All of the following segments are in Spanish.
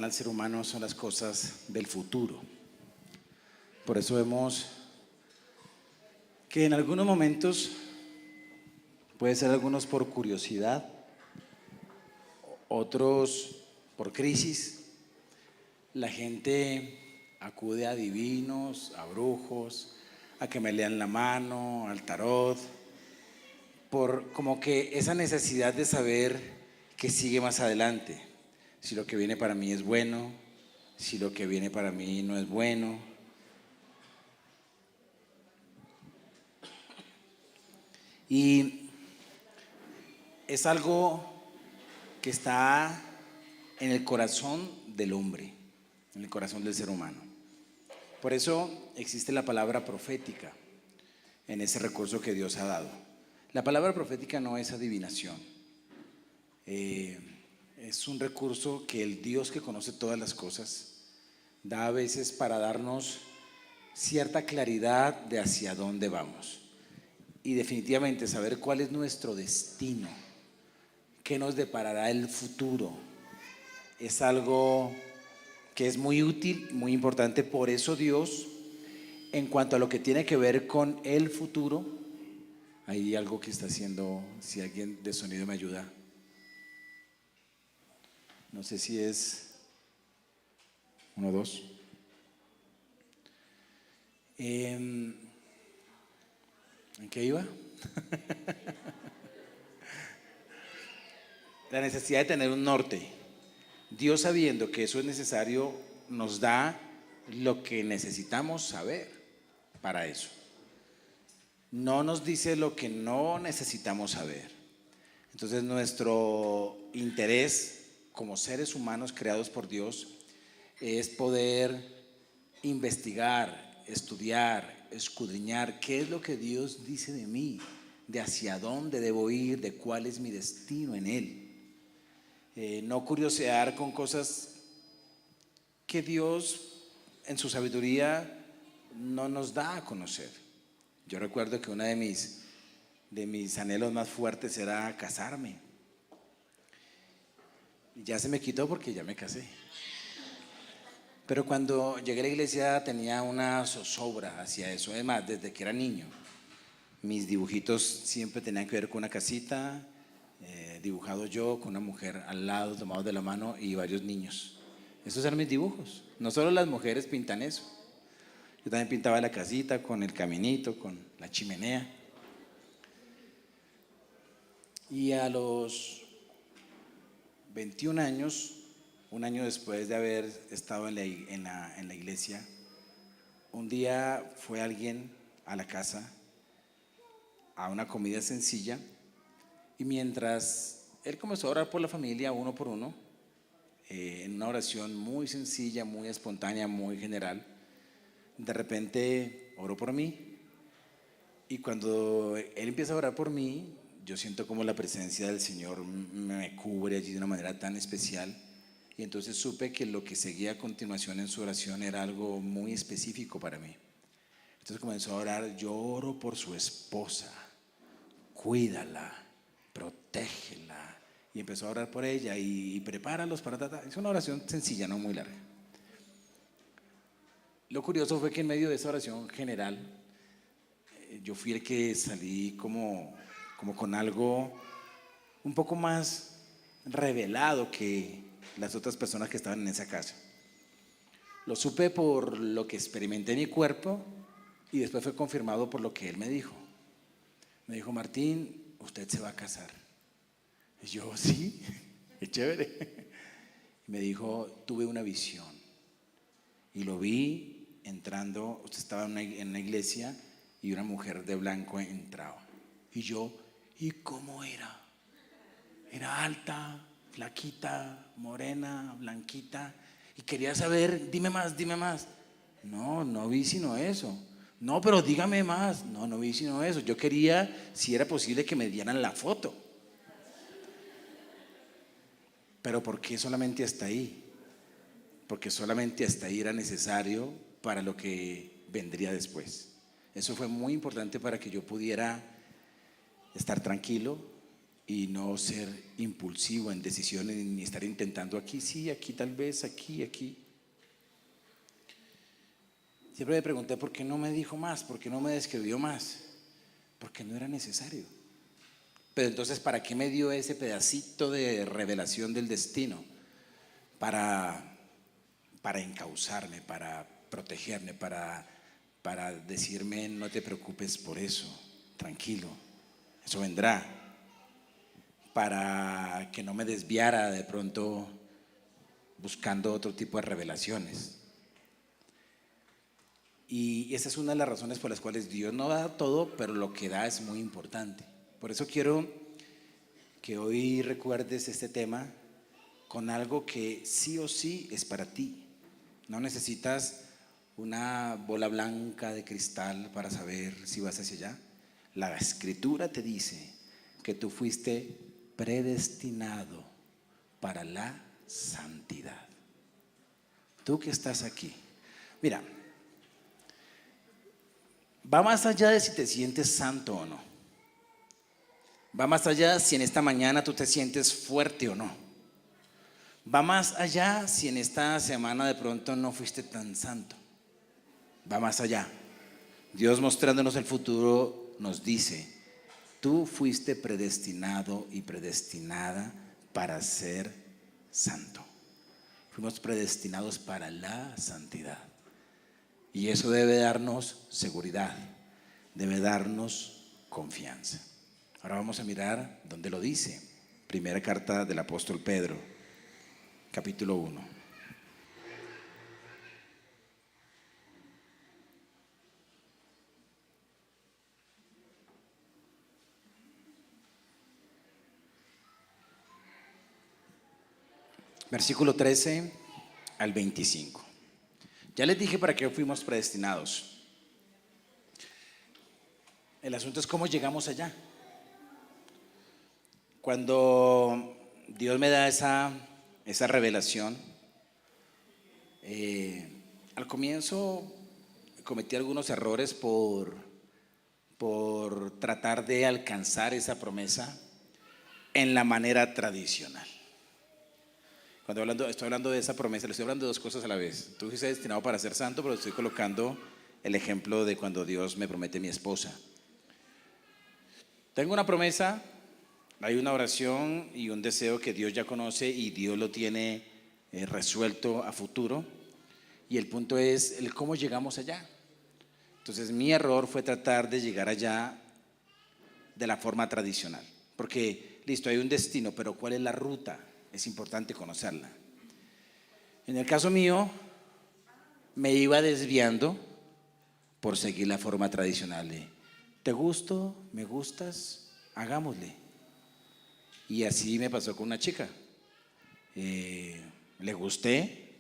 afana al ser humano son las cosas del futuro. Por eso vemos que en algunos momentos, puede ser algunos por curiosidad, otros por crisis, la gente acude a divinos, a brujos, a que me lean la mano, al tarot, por como que esa necesidad de saber qué sigue más adelante, si lo que viene para mí es bueno, si lo que viene para mí no es bueno. Y es algo que está en el corazón del hombre, en el corazón del ser humano. Por eso existe la palabra profética en ese recurso que Dios ha dado. La palabra profética no es adivinación. Es un recurso que el Dios que conoce todas las cosas da a veces para darnos cierta claridad de hacia dónde vamos. Y definitivamente saber cuál es nuestro destino, qué nos deparará el futuro, es algo que es muy útil, muy importante. Por eso Dios, en cuanto a lo que tiene que ver con el futuro, hay algo que está haciendo, si alguien de sonido me ayuda. No sé si es 1 o 2. ¿En qué iba? La necesidad de tener un norte. Dios, sabiendo que eso es necesario, nos da lo que necesitamos saber para eso. No nos dice lo que no necesitamos saber. Entonces nuestro interés como seres humanos creados por Dios es poder investigar, estudiar, escudriñar qué es lo que Dios dice de mí, de hacia dónde debo ir, de cuál es mi destino en Él. No curiosear con cosas que Dios en su sabiduría no nos da a conocer. Yo recuerdo que uno de mis anhelos más fuertes era casarme. Y ya se me quitó porque ya me casé. Pero cuando llegué a la iglesia tenía una zozobra hacia eso. Además, desde que era niño, mis dibujitos siempre tenían que ver con una casita, dibujado yo con una mujer al lado, tomados de la mano, y varios niños. Esos eran mis dibujos. No solo las mujeres pintan eso. Yo también pintaba la casita con el caminito, con la chimenea. Y a los 21 años, un año después de haber estado en la iglesia, un día fue alguien a la casa a una comida sencilla, y mientras él comenzó a orar por la familia uno por uno, en una oración muy sencilla, muy espontánea, muy general, de repente oró por mí. Y cuando él empieza a orar por mí, yo siento como la presencia del Señor me cubre allí de una manera tan especial. Y entonces supe que lo que seguía a continuación en su oración era algo muy específico para mí. Entonces comenzó a orar: yo oro por su esposa, cuídala, protégela. Y empezó a orar por ella y prepáralos para tratar. Es una oración sencilla, no muy larga. Lo curioso fue que en medio de esa oración general, yo fui el que salí como con algo un poco más revelado que las otras personas que estaban en esa casa. Lo supe por lo que experimenté en mi cuerpo, y después fue confirmado por lo que él me dijo. Me dijo: Martín, usted se va a casar. Y yo: sí, qué chévere. Me dijo: tuve una visión y lo vi entrando. Usted estaba en una iglesia y una mujer de blanco entraba. Y yo: ¿y cómo era? Era alta, flaquita, morena, blanquita. Y quería saber: dime más, dime más. No, no vi sino eso. No, pero dígame más. No, no vi sino eso. Yo quería, si era posible, que me dieran la foto. Pero ¿por qué solamente hasta ahí? Porque solamente hasta ahí era necesario para lo que vendría después. Eso fue muy importante para que yo pudiera estar tranquilo y no ser impulsivo en decisiones ni estar intentando aquí sí, aquí tal vez, aquí. Siempre me pregunté por qué no me dijo más, por qué no me describió más, porque no era necesario. Pero entonces, ¿para qué me dio ese pedacito de revelación del destino? Para encauzarme, para protegerme, para decirme no te preocupes por eso, tranquilo, eso vendrá, para que no me desviara de pronto buscando otro tipo de revelaciones. Y esa es una de las razones por las cuales Dios no da todo, pero lo que da es muy importante. Por eso quiero que hoy recuerdes este tema con algo que sí o sí es para ti. No necesitas una bola blanca de cristal para saber si vas hacia allá. La Escritura te dice que tú fuiste predestinado para la santidad. Tú que estás aquí. Mira, va más allá de si te sientes santo o no. Va más allá si en esta mañana tú te sientes fuerte o no. Va más allá si en esta semana de pronto no fuiste tan santo. Va más allá. Dios, mostrándonos el futuro, nos dice: tú fuiste predestinado y predestinada para ser santo. Fuimos predestinados para la santidad. Y eso debe darnos seguridad, debe darnos confianza. Ahora vamos a mirar dónde lo dice. Primera carta del apóstol Pedro, capítulo 1. Versículo 13 al 25. Ya les dije para qué fuimos predestinados. El asunto es cómo llegamos allá. Cuando Dios me da esa revelación, al comienzo cometí algunos errores por tratar de alcanzar esa promesa en la manera tradicional. Cuando estoy hablando de esa promesa, le estoy hablando de dos cosas a la vez. Tú fuiste destinado para ser santo, pero estoy colocando el ejemplo de cuando Dios me promete mi esposa. Tengo una promesa, hay una oración y un deseo que Dios ya conoce y Dios lo tiene resuelto a futuro. Y el punto es el cómo llegamos allá. Entonces mi error fue tratar de llegar allá de la forma tradicional. Porque, listo, hay un destino, pero ¿cuál es la ruta? Es importante conocerla. En el caso mío, me iba desviando por seguir la forma tradicional de ¿te gusto? ¿Me gustas? Hagámosle. Y así me pasó con una chica. Le gusté,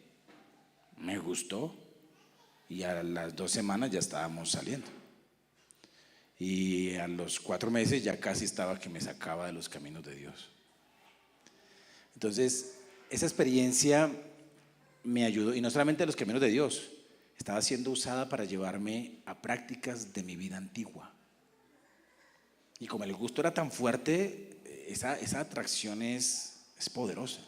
me gustó, y a las 2 semanas ya estábamos saliendo. Y a los 4 meses ya casi estaba que me sacaba de los caminos de Dios. Entonces, esa experiencia me ayudó, y no solamente a los caminos de Dios, estaba siendo usada para llevarme a prácticas de mi vida antigua. Y como el gusto era tan fuerte, esa atracción es poderosa.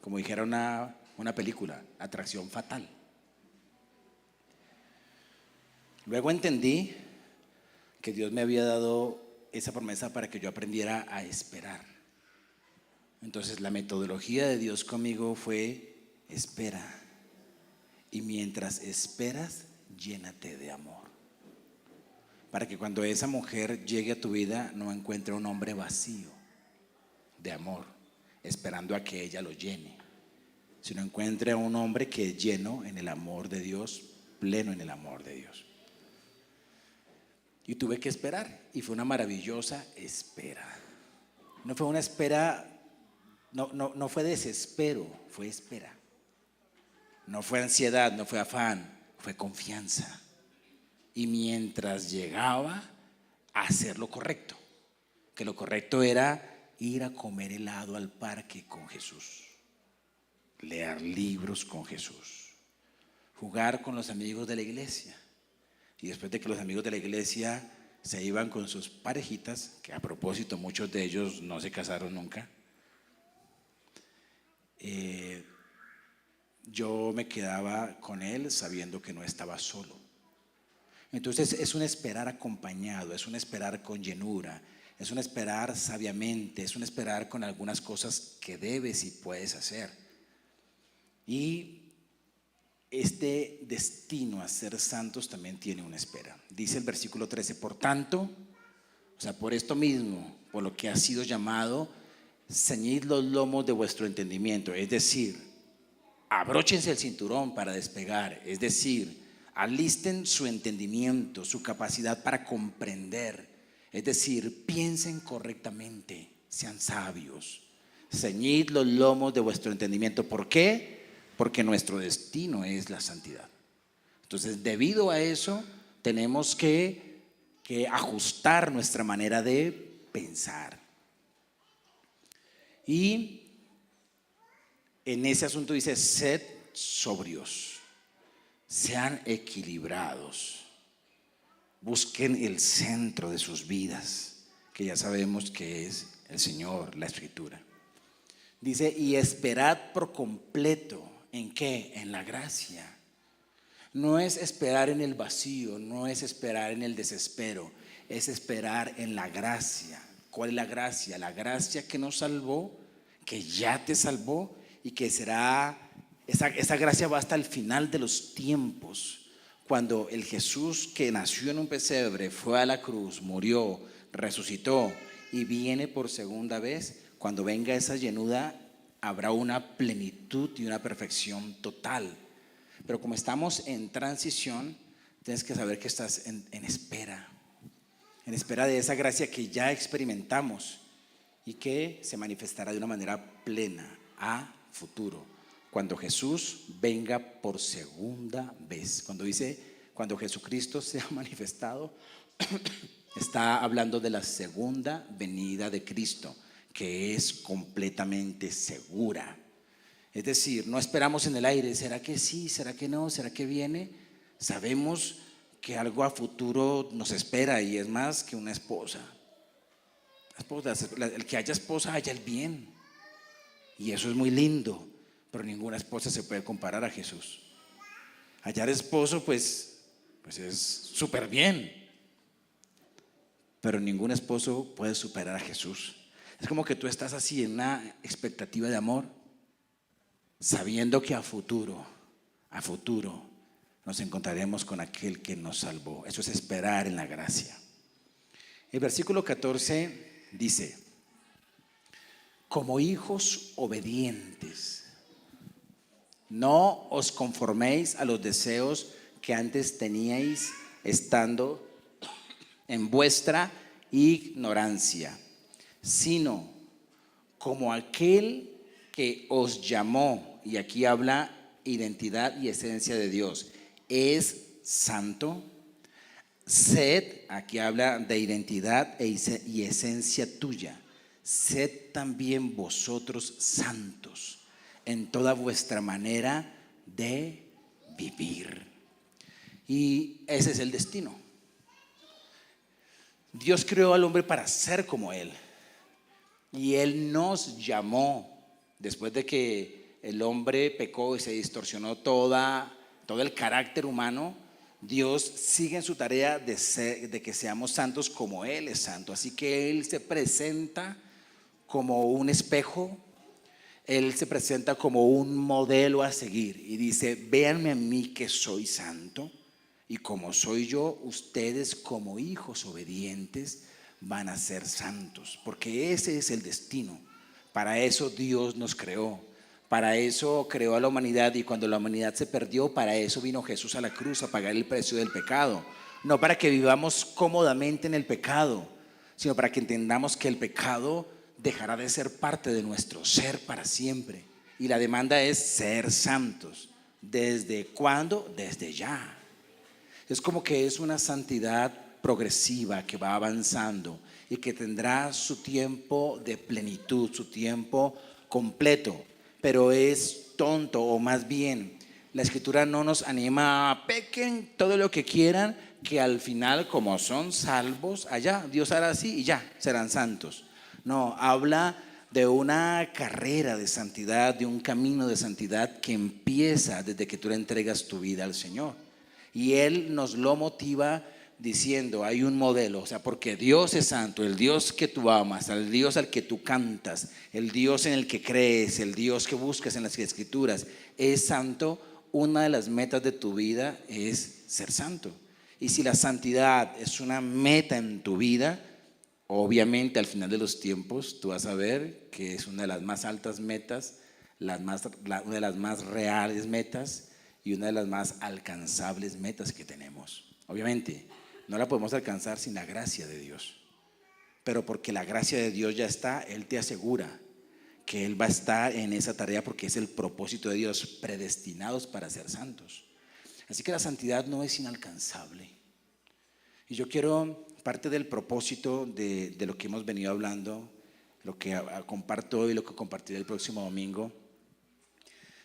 Como dijera una película, atracción fatal. Luego entendí que Dios me había dado esa promesa para que yo aprendiera a esperar. Entonces la metodología de Dios conmigo fue: espera. Y mientras esperas, llénate de amor. Para que cuando esa mujer llegue a tu vida no encuentre un hombre vacío de amor, esperando a que ella lo llene, sino encuentre a un hombre que es lleno en el amor de Dios, pleno en el amor de Dios. Y tuve que esperar, y fue una maravillosa espera. No fue una espera, no fue desespero, fue espera. No fue ansiedad, no fue afán, fue confianza. Y mientras llegaba a hacer lo correcto, que lo correcto era ir a comer helado al parque con Jesús, leer libros con Jesús, jugar con los amigos de la iglesia. Y después de que los amigos de la iglesia se iban con sus parejitas, que a propósito muchos de ellos no se casaron nunca. Yo me quedaba con él sabiendo que no estaba solo. Entonces es un esperar acompañado, es un esperar con llenura, es un esperar sabiamente, es un esperar con algunas cosas que debes y puedes hacer. Y este destino a ser santos también tiene una espera. Dice el versículo 13, por tanto, o sea, por esto mismo, por lo que ha sido llamado, ceñid los lomos de vuestro entendimiento, es decir, abróchense el cinturón para despegar, es decir, alisten su entendimiento, su capacidad para comprender, es decir, piensen correctamente, sean sabios. Ceñid los lomos de vuestro entendimiento. ¿Por qué? Porque nuestro destino es la santidad. Entonces, debido a eso, tenemos que ajustar nuestra manera de pensar. Y en ese asunto dice, sed sobrios, sean equilibrados, busquen el centro de sus vidas, que ya sabemos que es el Señor, la Escritura. Dice, y esperad por completo, ¿en qué? En la gracia. No es esperar en el vacío, no es esperar en el desespero, es esperar en la gracia. ¿Cuál es la gracia? La gracia que nos salvó, que ya te salvó y que será, esa gracia va hasta el final de los tiempos. Cuando el Jesús que nació en un pesebre, fue a la cruz, murió, resucitó y viene por segunda vez, cuando venga esa llenura, habrá una plenitud y una perfección total. Pero como estamos en transición, tienes que saber que estás en espera de esa gracia que ya experimentamos y que se manifestará de una manera plena a futuro, cuando Jesús venga por segunda vez. Cuando dice, cuando Jesucristo se ha manifestado, está hablando de la segunda venida de Cristo, que es completamente segura. Es decir, no esperamos en el aire, ¿será que sí? ¿Será que no? ¿Será que viene? Sabemos que algo a futuro nos espera y es más que una esposa. El que haya esposa haya el bien. Y eso es muy lindo, pero ninguna esposa se puede comparar a Jesús. Hallar esposo pues es súper bien, pero ningún esposo puede superar a Jesús. Es como que tú estás así en una expectativa de amor, sabiendo que a futuro nos encontraremos con aquel que nos salvó. Eso es esperar en la gracia. El versículo 14 dice, como hijos obedientes, no os conforméis a los deseos que antes teníais estando en vuestra ignorancia, sino como aquel que os llamó, y aquí habla identidad y esencia de Dios, es santo. Sed, aquí habla de identidad y esencia tuya. Sed también vosotros santos en toda vuestra manera de vivir. Y ese es el destino. Dios creó al hombre para ser como Él. Y Él nos llamó, después de que el hombre pecó y se distorsionó todo el carácter humano, Dios sigue en su tarea de que seamos santos como Él es santo. Así que Él se presenta como un espejo, Él se presenta como un modelo a seguir y dice, véanme a mí que soy santo y como soy yo, ustedes como hijos obedientes van a ser santos, porque ese es el destino. Para eso Dios nos creó, para eso creó a la humanidad, y cuando la humanidad se perdió, para eso vino Jesús a la cruz a pagar el precio del pecado. No para que vivamos cómodamente en el pecado, sino para que entendamos que el pecado dejará de ser parte de nuestro ser para siempre. Y la demanda es ser santos. ¿Desde cuándo? Desde ya. Es como que es una santidad progresiva que va avanzando y que tendrá su tiempo de plenitud, su tiempo completo. Pero es tonto, o más bien La Escritura no nos anima a pequen todo lo que quieran, que al final, como son salvos, allá Dios hará así y ya, serán santos. No, habla de una carrera de santidad, de un camino de santidad que empieza desde que tú le entregas tu vida al Señor. Y Él nos lo motiva diciendo, hay un modelo, o sea, porque Dios es santo, el Dios que tú amas, el Dios al que tú cantas, el Dios en el que crees, el Dios que buscas en las Escrituras, es santo. Una de las metas de tu vida es ser santo. Y si la santidad es una meta en tu vida, obviamente al final de los tiempos tú vas a ver que es una de las más altas metas, una de las más reales metas y una de las más alcanzables metas que tenemos. Obviamente no la podemos alcanzar sin la gracia de Dios, pero porque la gracia de Dios ya está, Él te asegura que Él va a estar en esa tarea porque es el propósito de Dios, predestinados para ser santos. Así que la santidad no es inalcanzable. Y yo quiero, parte del propósito de lo que hemos venido hablando, lo que comparto hoy y lo que compartiré el próximo domingo,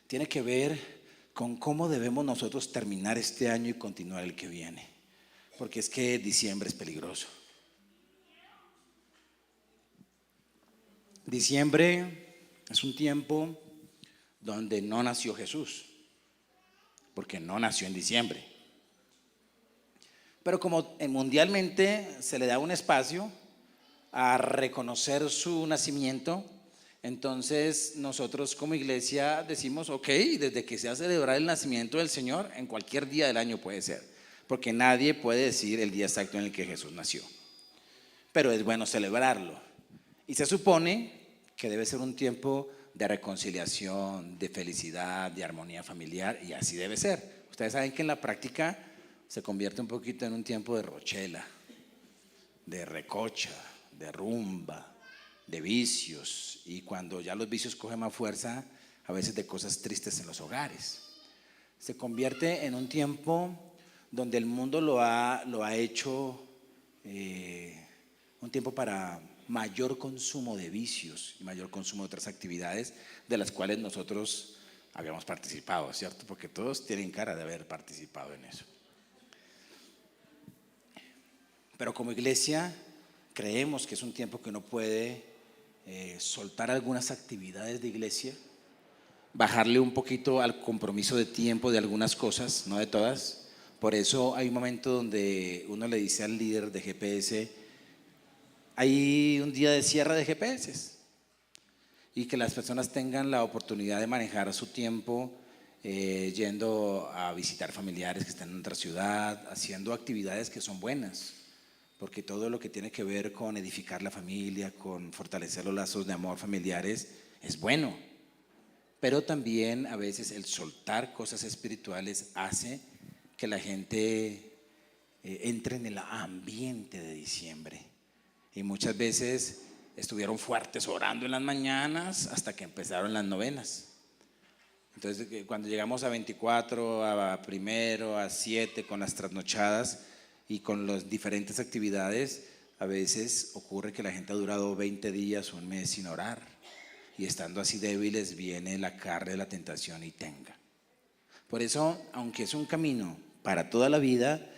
tiene que ver con cómo debemos nosotros terminar este año y continuar el que viene. Porque es que diciembre es peligroso. Diciembre es un tiempo donde no nació Jesús, porque no nació en diciembre. Pero como mundialmente se le da un espacio a reconocer su nacimiento, entonces nosotros como iglesia decimos, ok, desde que sea celebrar el nacimiento del Señor, en cualquier día del año puede ser, porque nadie puede decir el día exacto en el que Jesús nació. Pero es bueno celebrarlo. Y se supone que debe ser un tiempo de reconciliación, de felicidad, de armonía familiar, y así debe ser. Ustedes saben que en la práctica se convierte un poquito en un tiempo de rochela, de recocha, de rumba, de vicios, y cuando ya los vicios cogen más fuerza, a veces de cosas tristes en los hogares. Se convierte en un tiempo donde el mundo lo ha hecho un tiempo para mayor consumo de vicios y mayor consumo de otras actividades de las cuales nosotros habíamos participado, ¿cierto? Porque todos tienen cara de haber participado en eso. Pero como iglesia creemos que es un tiempo que uno puede soltar algunas actividades de iglesia, bajarle un poquito al compromiso de tiempo de algunas cosas, no de todas. Por eso hay un momento donde uno le dice al líder de GPS, hay un día de cierre de GPS y que las personas tengan la oportunidad de manejar su tiempo yendo a visitar familiares que están en otra ciudad, haciendo actividades que son buenas, porque todo lo que tiene que ver con edificar la familia, con fortalecer los lazos de amor familiares es bueno, pero también a veces el soltar cosas espirituales hace que la gente entre en el ambiente de diciembre. Y muchas veces estuvieron fuertes orando en las mañanas hasta que empezaron las novenas. Entonces cuando llegamos a 24, a primero, a 7 con las trasnochadas y con las diferentes actividades, a veces ocurre que la gente ha durado 20 días, un mes sin orar, y estando así débiles viene la carne de la tentación y tenga. Por eso, aunque es un camino para toda la vida,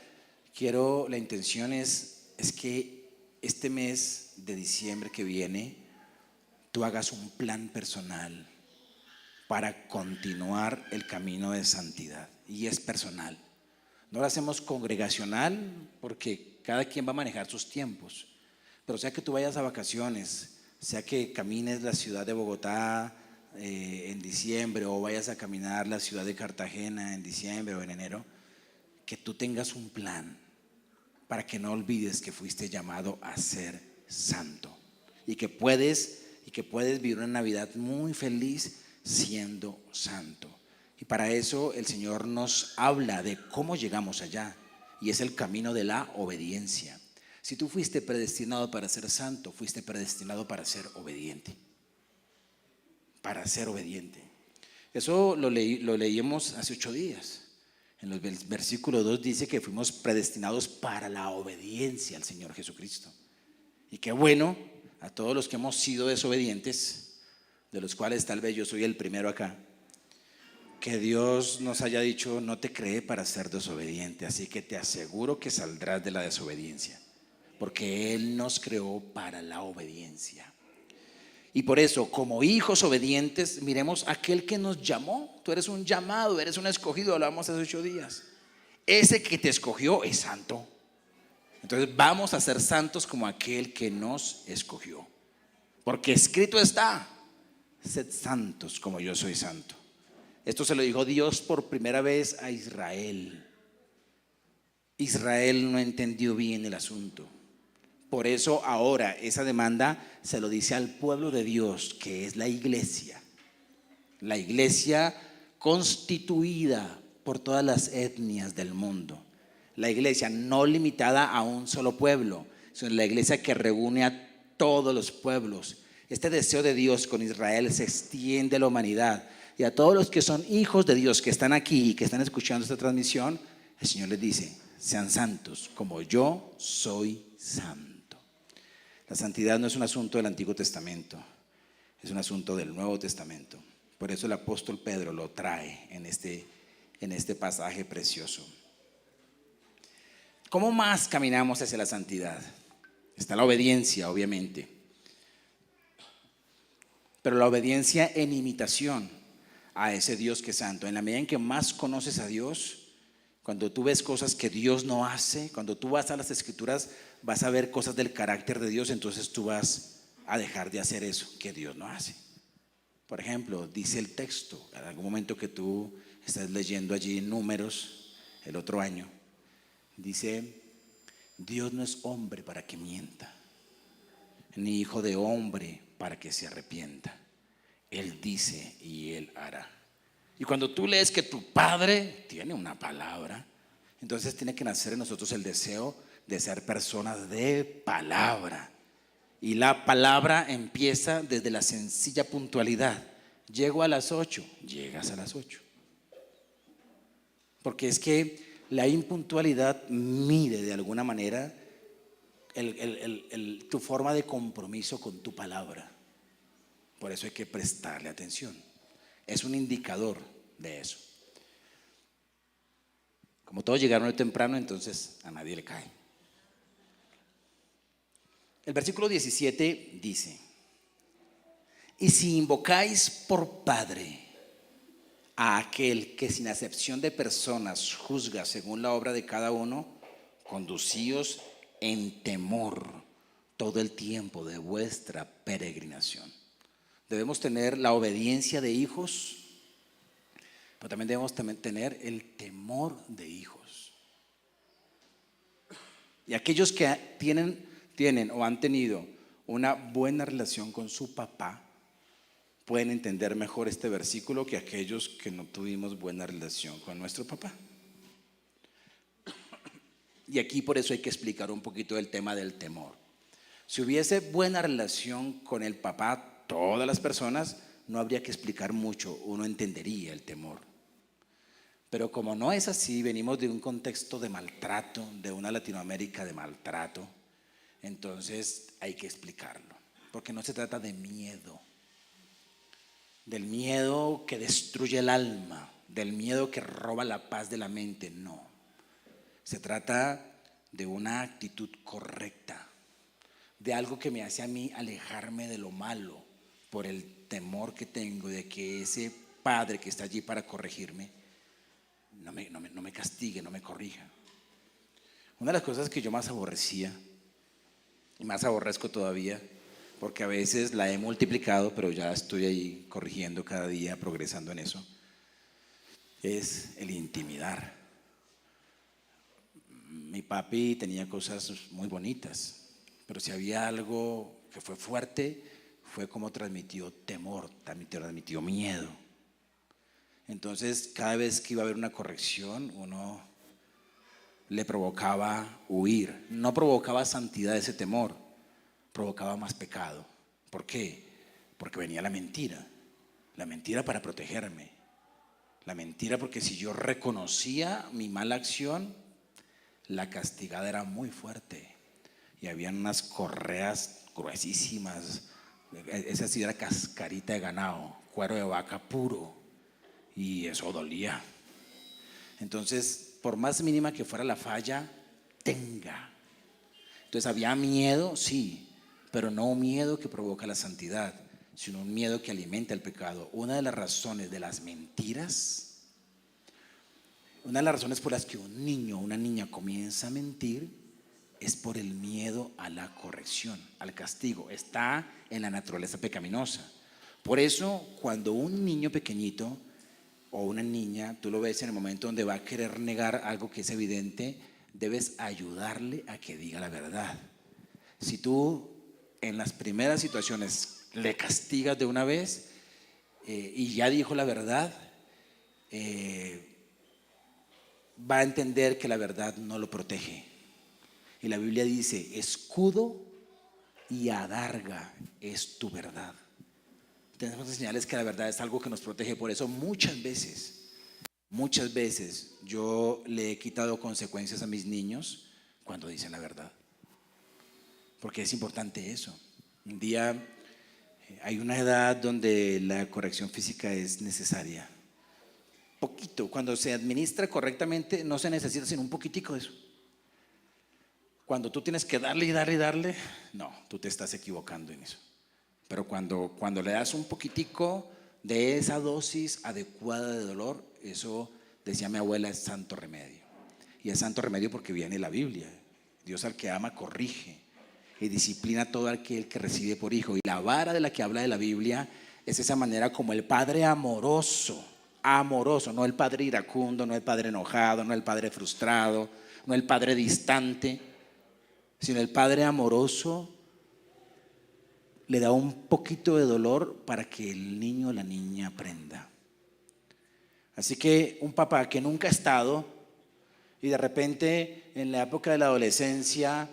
la intención es que este mes de diciembre que viene, tú hagas un plan personal para continuar el camino de santidad. Y es personal. No lo hacemos congregacional porque cada quien va a manejar sus tiempos. Pero sea que tú vayas a vacaciones, sea que camines la ciudad de Bogotá en diciembre o vayas a caminar la ciudad de Cartagena en diciembre o en enero, que tú tengas un plan para que no olvides que fuiste llamado a ser santo y que puedes vivir una Navidad muy feliz siendo santo. Y para eso el Señor nos habla de cómo llegamos allá, y es el camino de la obediencia. Si tú fuiste predestinado para ser santo, fuiste predestinado para ser obediente. Para ser obediente. Eso lo leímos hace 8 días. En el versículo 2 dice que fuimos predestinados para la obediencia al Señor Jesucristo. Y qué bueno a todos los que hemos sido desobedientes, de los cuales tal vez yo soy el primero acá. que Dios nos haya dicho: no te creé para ser desobediente, así que te aseguro que saldrás de la desobediencia, porque Él nos creó para la obediencia. Y por eso, como hijos obedientes, miremos a aquel que nos llamó. Tú eres un llamado, eres un escogido, hablamos hace 8 días. Ese que te escogió es santo. Entonces vamos a ser santos como aquel que nos escogió, porque escrito está: sed santos como yo soy santo. Esto se lo dijo Dios por primera vez a Israel. Israel no entendió bien el asunto. Por eso ahora esa demanda se lo dice al pueblo de Dios, que es la iglesia. La iglesia constituida por todas las etnias del mundo. La iglesia no limitada a un solo pueblo, sino la iglesia que reúne a todos los pueblos. Este deseo de Dios con Israel se extiende a la humanidad. Y a todos los que son hijos de Dios, que están aquí y que están escuchando esta transmisión, el Señor les dice: sean santos como yo soy santo. La santidad no es un asunto del Antiguo Testamento, es un asunto del Nuevo Testamento. Por eso el apóstol Pedro lo trae en este pasaje precioso. ¿Cómo más caminamos hacia la santidad? Está la obediencia, obviamente, pero la obediencia en imitación a ese Dios que es santo. En la medida en que más conoces a Dios, cuando tú ves cosas que Dios no hace, cuando tú vas a las Escrituras, vas a ver cosas del carácter de Dios, entonces tú vas a dejar de hacer eso que Dios no hace. Por ejemplo, dice el texto, en algún momento que tú estás leyendo allí Números el otro año, dice: Dios no es hombre para que mienta, ni hijo de hombre para que se arrepienta. Él dice y Él hará. Y cuando tú lees que tu Padre tiene una palabra, entonces tiene que nacer en nosotros el deseo de ser personas de palabra. Y la palabra empieza desde la sencilla puntualidad. Llego a las 8, llegas a las 8. Porque es que la impuntualidad mide de alguna manera tu forma de compromiso con tu palabra. Por eso hay que prestarle atención. Es un indicador de eso. Como todos llegaron muy temprano, entonces a nadie le cae. El versículo 17 dice: y si invocáis por Padre a aquel que sin acepción de personas juzga según la obra de cada uno, conducíos en temor todo el tiempo de vuestra peregrinación. Debemos tener la obediencia de hijos, pero también debemos tener el temor de hijos. Y aquellos que tienen o han tenido una buena relación con su papá pueden entender mejor este versículo que aquellos que no tuvimos buena relación con nuestro papá. Y aquí por eso hay que explicar un poquito el tema del temor. Si hubiese buena relación con el papá, todas las personas, no habría que explicar mucho, uno entendería el temor. Pero como no es así, venimos de un contexto de maltrato, de una Latinoamérica de maltrato, entonces hay que explicarlo, porque no se trata de miedo, del miedo que destruye el alma, del miedo que roba la paz de la mente, no. Se trata de una actitud correcta, de algo que me hace a mí alejarme de lo malo por el temor que tengo de que ese padre que está allí para corregirme no me castigue, no me corrija. Una de las cosas que yo más aborrecía y más aborrezco todavía, porque a veces la he multiplicado, pero ya estoy ahí corrigiendo cada día, progresando en eso, es el intimidar. Mi papi tenía cosas muy bonitas, pero si había algo que fue fuerte, fue como transmitió temor, transmitió miedo. Entonces, cada vez que iba a haber una corrección, uno le provocaba huir. No provocaba santidad ese temor, provocaba más pecado. ¿Por qué? Porque venía la mentira para protegerme. La mentira porque si yo reconocía mi mala acción, la castigada era muy fuerte. Y habían unas correas gruesísimas. Esa sí era cascarita de ganado, cuero de vaca puro. y eso dolía. Entonces, por más mínima que fuera la falla, tenga. Entonces había miedo, sí, pero no un miedo que provoca la santidad, sino un miedo que alimenta el pecado. Una de las razones de las mentiras, una de las razones por las que un niño o una niña comienza a mentir es por el miedo a la corrección, al castigo. Está en la naturaleza pecaminosa. Por eso, cuando un niño pequeñito o una niña, tú lo ves en el momento donde va a querer negar algo que es evidente, debes ayudarle a que diga la verdad. Si tú en las primeras situaciones le castigas de una vez y ya dijo la verdad, va a entender que la verdad no lo protege. Y la Biblia dice: escudo y adarga es tu verdad. Tenemos que enseñarles que la verdad es algo que nos protege. Por eso muchas veces yo le he quitado consecuencias a mis niños cuando dicen la verdad, porque es importante eso. Un día hay una edad donde la corrección física es necesaria. Poquito, cuando se administra correctamente no se necesita sino un poquitico de eso. Cuando tú tienes que darle y darle y darle, no, tú te estás equivocando en eso. Pero cuando le das un poquitico de esa dosis adecuada de dolor, eso, decía mi abuela, es santo remedio. Y es santo remedio porque viene la Biblia. Dios al que ama corrige y disciplina a todo aquel que recibe por hijo. Y la vara de la que habla de la Biblia es esa manera como el Padre amoroso, no el Padre iracundo, no el Padre enojado, no el Padre frustrado, no el Padre distante, sino el Padre amoroso le da un poquito de dolor para que el niño o la niña aprenda. Así que un papá que nunca ha estado y de repente en la época de la adolescencia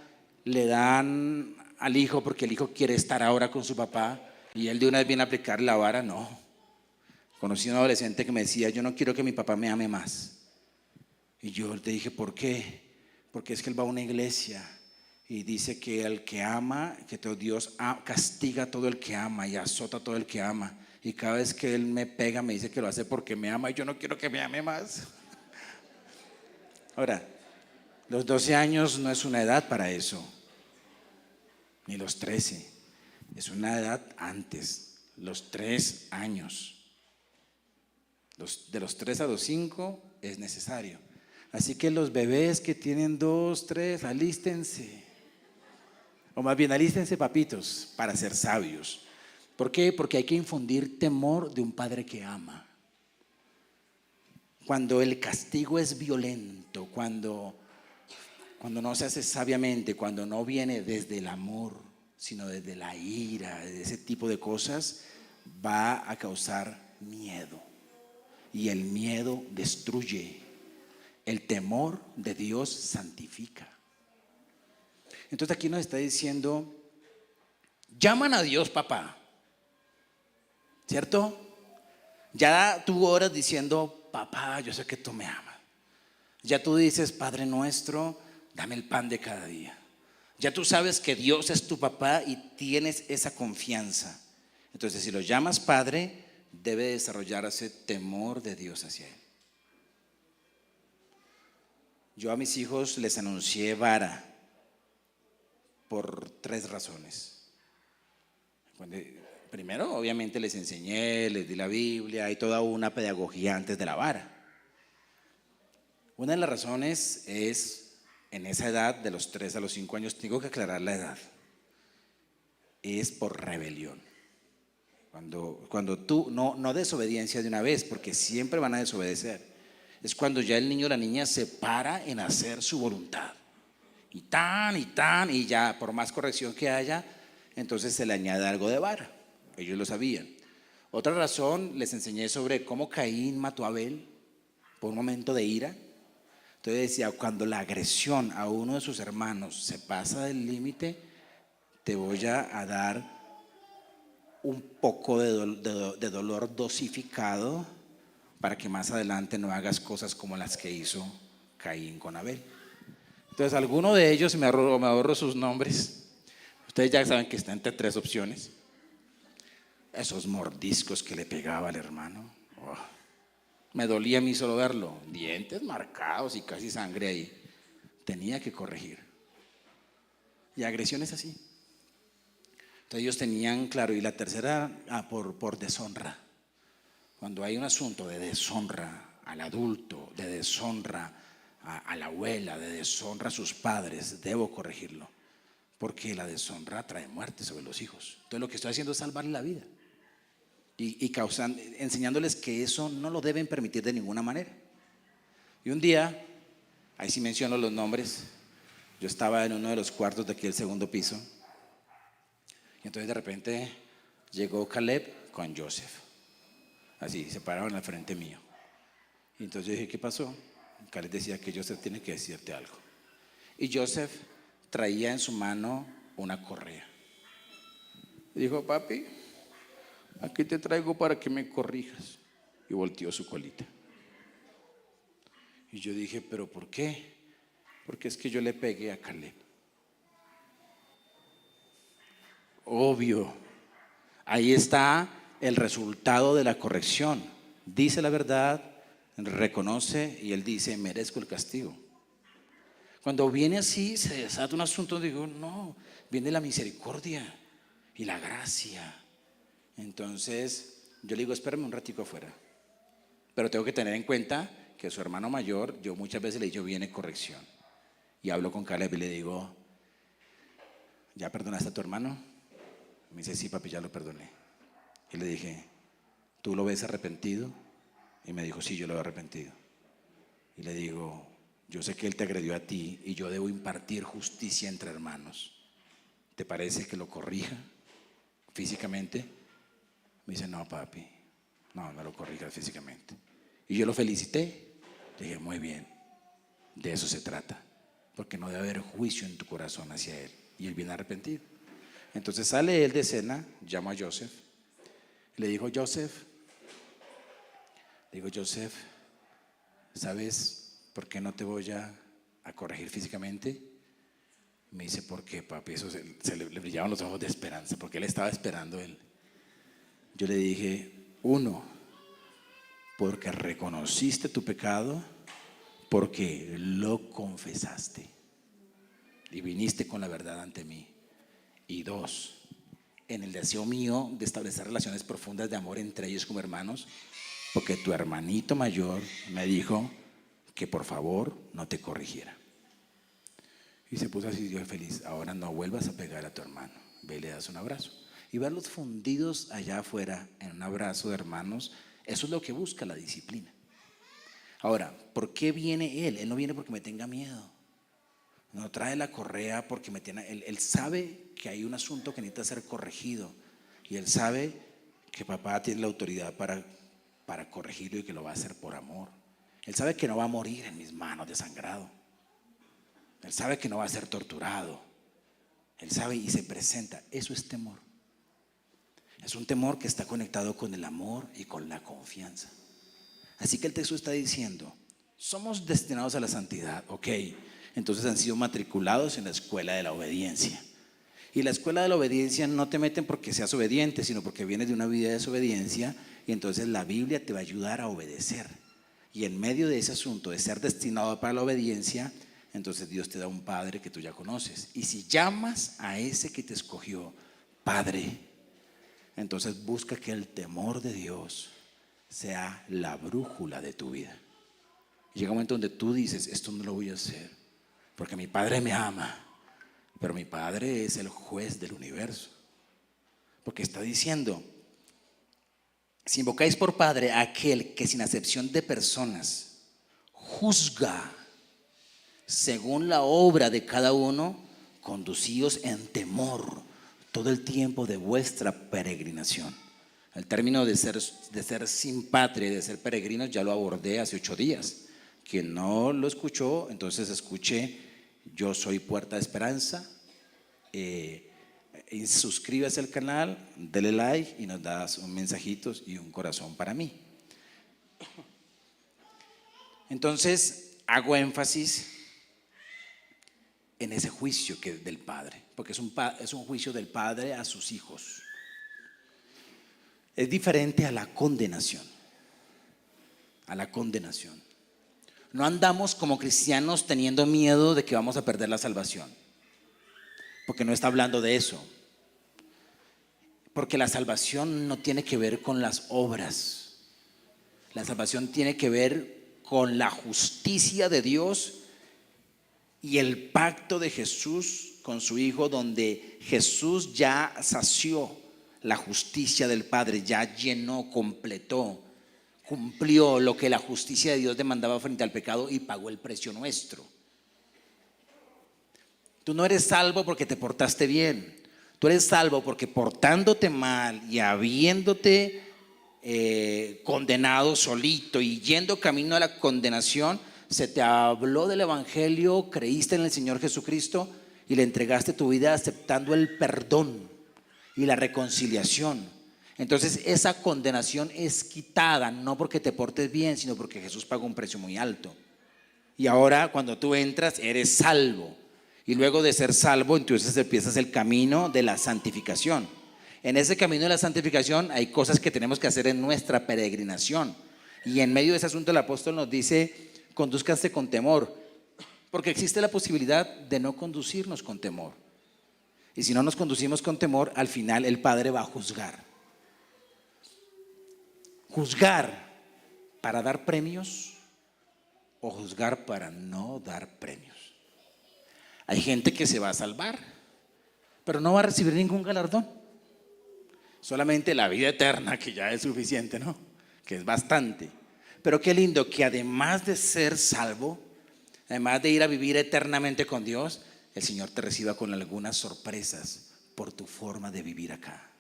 le dan al hijo porque el hijo quiere estar ahora con su papá y él de una vez viene a aplicar la vara, no. Conocí a un adolescente que me decía: yo no quiero que mi papá me ame más. Y yo le dije: ¿por qué? Porque es que él va a una iglesia y dice que el que ama, que todo Dios castiga a todo el que ama y azota a todo el que ama. Y cada vez que él me pega me dice que lo hace porque me ama y yo no quiero que me ame más. Ahora, los 12 años no es una edad para eso, ni los 13. Es una edad antes, los 3 años. De los 3 a los 5 es necesario. Así que los bebés que tienen 2, 3, alístense. O más bien, alístense, papitos, para ser sabios. ¿Por qué? Porque hay que infundir temor de un padre que ama. Cuando el castigo es violento, cuando no se hace sabiamente, cuando no viene desde el amor, sino desde la ira, de ese tipo de cosas, va a causar miedo. Y el miedo destruye. El temor de Dios santifica. Entonces aquí nos está diciendo: llaman a Dios papá, ¿cierto? Ya tú oras diciendo: papá, yo sé que tú me amas. Ya tú dices: Padre nuestro, dame el pan de cada día. Ya tú sabes que Dios es tu papá y tienes esa confianza. Entonces, si lo llamas Padre, debe desarrollarse temor de Dios hacia Él. Yo a mis hijos les anuncié vara por 3 razones. Primero, obviamente les enseñé, les di la Biblia, hay toda una pedagogía antes de la vara. Una de las razones es, en esa edad, de los 3 a los 5 años, tengo que aclarar la edad, es por rebelión. Cuando tú, no desobediencia de una vez, porque siempre van a desobedecer, es cuando ya el niño o la niña se para en hacer su voluntad. Y ya por más corrección que haya, entonces se le añade algo de vara. Ellos lo sabían. Otra razón, les enseñé sobre cómo Caín mató a Abel por un momento de ira. Entonces decía: cuando la agresión a uno de sus hermanos se pasa del límite, te voy a dar un poco de dolor dosificado para que más adelante no hagas cosas como las que hizo Caín con Abel. Entonces, alguno de ellos, me ahorro sus nombres, ustedes ya saben que está entre 3 opciones. Esos mordiscos que le pegaba al hermano, Me dolía a mí solo verlo, dientes marcados y casi sangre ahí. Tenía que corregir. Y agresiones así. Entonces ellos tenían claro. Y la tercera, por deshonra. Cuando hay un asunto de deshonra al adulto, de deshonra a la abuela, de deshonra a sus padres, debo corregirlo. Porque la deshonra trae muerte sobre los hijos. Entonces lo que estoy haciendo es salvarle la vida. Y enseñándoles que eso no lo deben permitir de ninguna manera. Y un día, ahí sí menciono los nombres, yo estaba en uno de los cuartos de aquí del segundo piso, y entonces de repente llegó Caleb con Joseph, así, se pararon al frente mío. Y entonces yo dije, ¿qué pasó? Caleb decía que Joseph tiene que decirte algo. Y Joseph traía en su mano una correa. Y dijo, papi, aquí te traigo para que me corrijas. Y volteó su colita. Y yo dije, ¿pero por qué? Porque es que yo le pegué a Caleb. Obvio. Ahí está el resultado de la corrección. Dice la verdad, reconoce y él dice, merezco el castigo. Cuando viene así, se desata un asunto, digo, no, viene la misericordia y la gracia. Entonces, yo le digo, espérame un ratico afuera. Pero tengo que tener en cuenta que su hermano mayor, yo muchas veces le he dicho, viene corrección. Y hablo con Caleb y le digo, ¿ya perdonaste a tu hermano? Me dice, sí, papi, ya lo perdoné. Y le dije, ¿tú lo ves arrepentido? Y me dijo, sí, yo lo veo arrepentido. Y le digo, yo sé que él te agredió a ti y yo debo impartir justicia entre hermanos. ¿Te parece que lo corrija físicamente? Me dice, no, papi, no lo corrijas físicamente. Y yo lo felicité. Le dije, muy bien, de eso se trata. Porque no debe haber juicio en tu corazón hacia él. Y él viene arrepentido. Entonces sale él de cena, llama a Joseph. Le dijo, Joseph, ¿sabes por qué no te voy a corregir físicamente? Me dice, ¿por qué, papi? Eso le brillaban los ojos de esperanza, porque él estaba esperando él. Yo le dije, uno, porque reconociste tu pecado, porque lo confesaste y viniste con la verdad ante mí. Y dos, en el deseo mío de establecer relaciones profundas de amor entre ellos como hermanos, porque tu hermanito mayor me dijo que por favor no te corrigiera. Y se puso así, Dios feliz, ahora no vuelvas a pegar a tu hermano, ve y le das un abrazo. Y verlos fundidos allá afuera en un abrazo de hermanos, eso es lo que busca la disciplina. Ahora, ¿por qué viene él? Él no viene porque me tenga miedo. No trae la correa porque él sabe que hay un asunto que necesita ser corregido. Y él sabe que papá tiene la autoridad para corregirlo y que lo va a hacer por amor. Él sabe que no va a morir en mis manos desangrado. Él sabe que no va a ser torturado. Él sabe y se presenta. Eso es temor. Es un temor que está conectado con el amor y con la confianza. Así que el texto está diciendo, somos destinados a la santidad, ok. Entonces han sido matriculados en la escuela de la obediencia. Y la escuela de la obediencia no te meten porque seas obediente, sino porque vienes de una vida de desobediencia. Y entonces la Biblia te va a ayudar a obedecer. Y en medio de ese asunto de ser destinado para la obediencia, entonces Dios te da un Padre que tú ya conoces. Y si llamas a ese que te escogió Padre, entonces busca que el temor de Dios sea la brújula de tu vida. Y llega un momento donde tú dices, esto no lo voy a hacer, porque mi Padre me ama, pero mi Padre es el juez del universo. Porque está diciendo, si invocáis por Padre a aquel que sin acepción de personas juzga según la obra de cada uno, conducíos en temor todo el tiempo de vuestra peregrinación. El término de ser sin patria, de ser peregrinos, ya lo abordé hace 8 días. Quien no lo escuchó, entonces escuche, yo soy Puerta de Esperanza. Suscríbase al canal, dele like y nos das un mensajito y un corazón para mí. Entonces hago énfasis en ese juicio del Padre, porque es un juicio del Padre a sus hijos. Es diferente a la condenación. a la condenación. No andamos como cristianos teniendo miedo de que vamos a perder la salvación, porque no está hablando de eso. Porque la salvación no tiene que ver con las obras. La salvación tiene que ver con la justicia de Dios y el pacto de Jesús con su Hijo, donde Jesús ya sació la justicia del Padre, ya llenó, completó, cumplió lo que la justicia de Dios demandaba frente al pecado y pagó el precio nuestro. Tú no eres salvo porque te portaste bien. Tú eres salvo porque portándote mal y habiéndote condenado solito y yendo camino a la condenación, se te habló del evangelio, creíste en el Señor Jesucristo y le entregaste tu vida aceptando el perdón y la reconciliación. Entonces esa condenación es quitada, no porque te portes bien, sino porque Jesús pagó un precio muy alto. Y ahora cuando tú entras, eres salvo. Y luego de ser salvo, entonces empiezas el camino de la santificación. En ese camino de la santificación hay cosas que tenemos que hacer en nuestra peregrinación. Y en medio de ese asunto el apóstol nos dice: condúzcanse con temor, porque existe la posibilidad de no conducirnos con temor. Y si no nos conducimos con temor, al final el Padre va a juzgar. Juzgar para dar premios o juzgar para no dar premios. Hay gente que se va a salvar, pero no va a recibir ningún galardón. Solamente la vida eterna, que ya es suficiente, ¿no? Que es bastante. Pero qué lindo que además de ser salvo, además de ir a vivir eternamente con Dios, el Señor te reciba con algunas sorpresas por tu forma de vivir acá.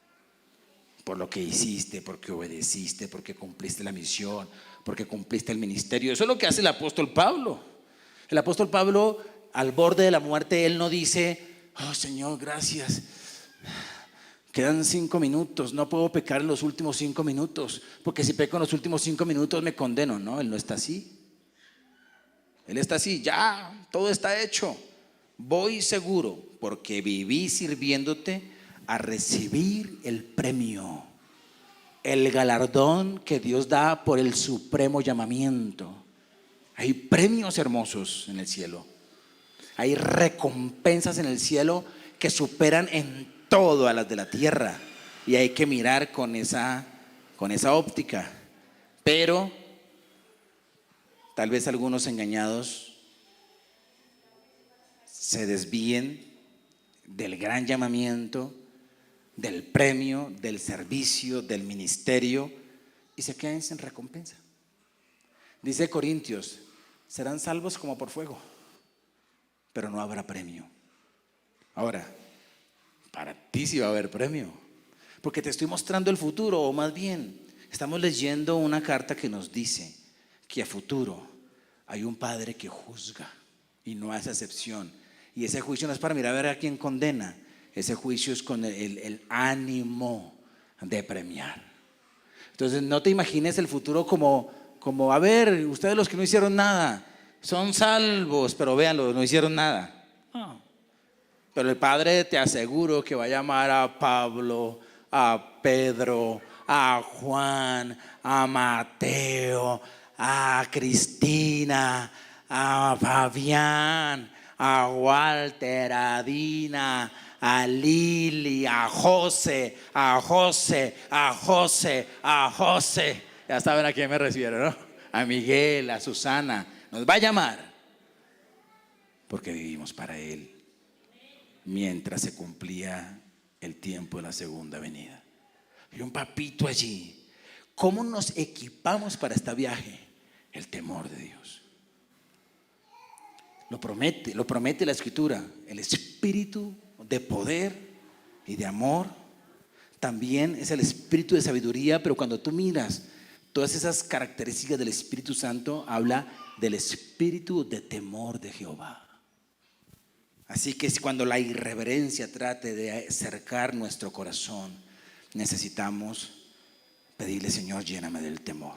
Por lo que hiciste, porque obedeciste, porque cumpliste la misión, porque cumpliste el ministerio. Eso es lo que hace el apóstol Pablo. El apóstol Pablo, al borde de la muerte, él no dice: oh Señor, gracias, quedan 5 minutos, no puedo pecar en los últimos 5 minutos, porque si peco en los últimos 5 minutos me condeno. No, él no está así. Él está así: ya, todo está hecho, voy seguro, porque viví sirviéndote, a recibir el premio, el galardón que Dios da por el supremo llamamiento. Hay premios hermosos en el cielo. Hay recompensas en el cielo que superan en todo a las de la tierra. Y hay que mirar con esa óptica. Pero tal vez algunos engañados se desvíen del gran llamamiento, del premio, del servicio, del ministerio, y se queden sin recompensa. Dice Corintios: serán salvos como por fuego, pero no habrá premio. Ahora, para ti sí va a haber premio, porque te estoy mostrando el futuro, o más bien estamos leyendo una carta que nos dice que a futuro hay un Padre que juzga y no hace excepción. Y ese juicio no es para mirar a ver a quién condena. Ese juicio es con el ánimo de premiar. Entonces no te imagines el futuro como a ver, ustedes los que no hicieron nada son salvos, pero véanlo, no hicieron nada. No. Pero el Padre, te aseguro que va a llamar a Pablo, a Pedro, a Juan, a Mateo, a Cristina, a Fabián, a Walter, a Dina, a Lili, a José, a José, a José, a José. Ya saben a quién me refiero, ¿no? A Miguel, a Susana. Nos va a llamar porque vivimos para Él mientras se cumplía el tiempo de la segunda venida. Hay un papito allí. ¿Cómo nos equipamos para este viaje? El temor de Dios. Lo promete la Escritura. El espíritu de poder y de amor también es el espíritu de sabiduría. Pero cuando tú miras todas esas características del Espíritu Santo, habla del espíritu de temor de Jehová. Así que cuando la irreverencia trate de cercar nuestro corazón, necesitamos pedirle: Señor, lléname del temor.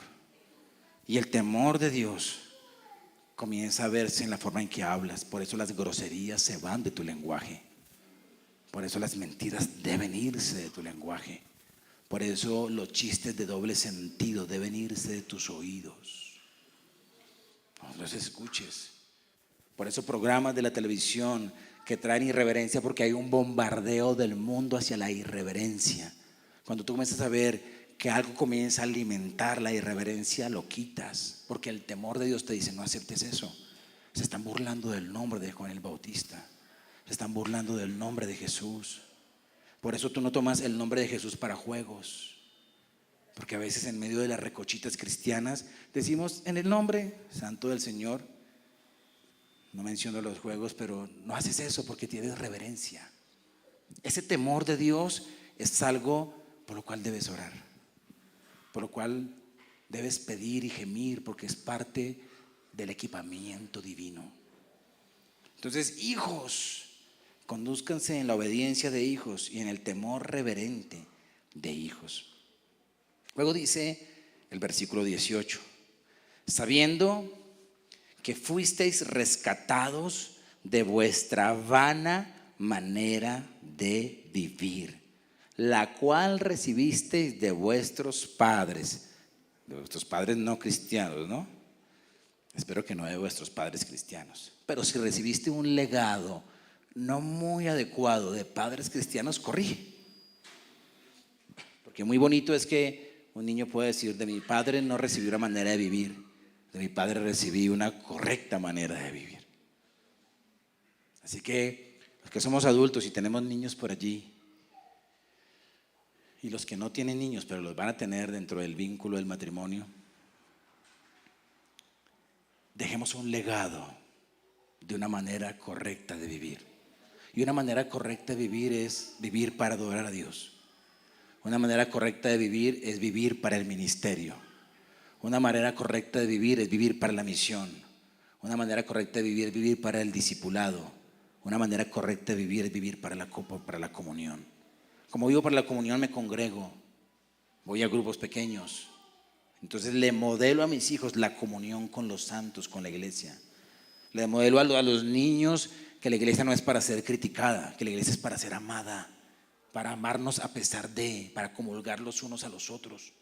Y el temor de Dios comienza a verse en la forma en que hablas. Por eso las groserías se van de tu lenguaje. Por eso las mentiras deben irse de tu lenguaje. Por eso los chistes de doble sentido deben irse de tus oídos. no los escuches. Por eso programas de la televisión que traen irreverencia, porque hay un bombardeo del mundo hacia la irreverencia. Cuando tú comienzas a ver que algo comienza a alimentar la irreverencia, lo quitas, porque el temor de Dios te dice: no aceptes eso. Se están burlando del nombre de Juan el Bautista, se están burlando del nombre de Jesús. Por eso tú no tomas el nombre de Jesús para juegos, porque a veces en medio de las recochitas cristianas decimos: en el nombre santo del Señor. No menciono los juegos, pero no haces eso porque tienes reverencia. Ese temor de Dios es algo por lo cual debes orar, por lo cual debes pedir y gemir, porque es parte del equipamiento divino. Entonces, hijos, condúzcanse en la obediencia de hijos y en el temor reverente de hijos. Luego dice el versículo 18: sabiendo que fuisteis rescatados de vuestra vana manera de vivir, la cual recibisteis de vuestros padres no cristianos, ¿no? Espero que no de vuestros padres cristianos. Pero si recibiste un legado no muy adecuado de padres cristianos, corrige. Porque muy bonito es que un niño puede decir: de mi padre no recibí una manera de vivir, de mi padre recibí una correcta manera de vivir. Así que los que somos adultos y tenemos niños por allí, y los que no tienen niños pero los van a tener dentro del vínculo del matrimonio, dejemos un legado de una manera correcta de vivir. Y una manera correcta de vivir es vivir para adorar a Dios. Una manera correcta de vivir es vivir para el ministerio. Una manera correcta de vivir es vivir para la misión. Una manera correcta de vivir es vivir para el discipulado. Una manera correcta de vivir es vivir para la comunión. Como vivo para la comunión, me congrego, voy a grupos pequeños. Entonces le modelo a mis hijos la comunión con los santos, con la iglesia. Le modelo a los niños que la iglesia no es para ser criticada, que la iglesia es para ser amada, para amarnos a pesar de, para comulgar los unos a los otros.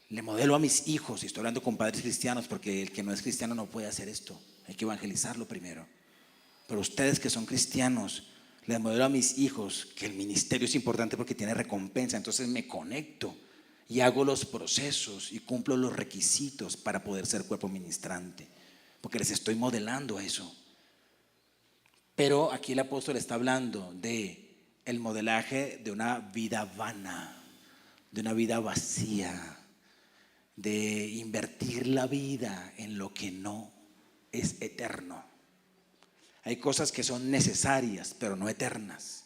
Le modelo a mis hijos, y estoy hablando con padres cristianos, porque el que no es cristiano no puede hacer esto, hay que evangelizarlo primero. Pero ustedes que son cristianos, les modelo a mis hijos que el ministerio es importante porque tiene recompensa. Entonces me conecto y hago los procesos y cumplo los requisitos para poder ser cuerpo ministrante, porque les estoy modelando eso. Pero aquí el apóstol está hablando de el modelaje de una vida vana, de una vida vacía, de invertir la vida en lo que no es eterno. Hay cosas que son necesarias, pero no eternas.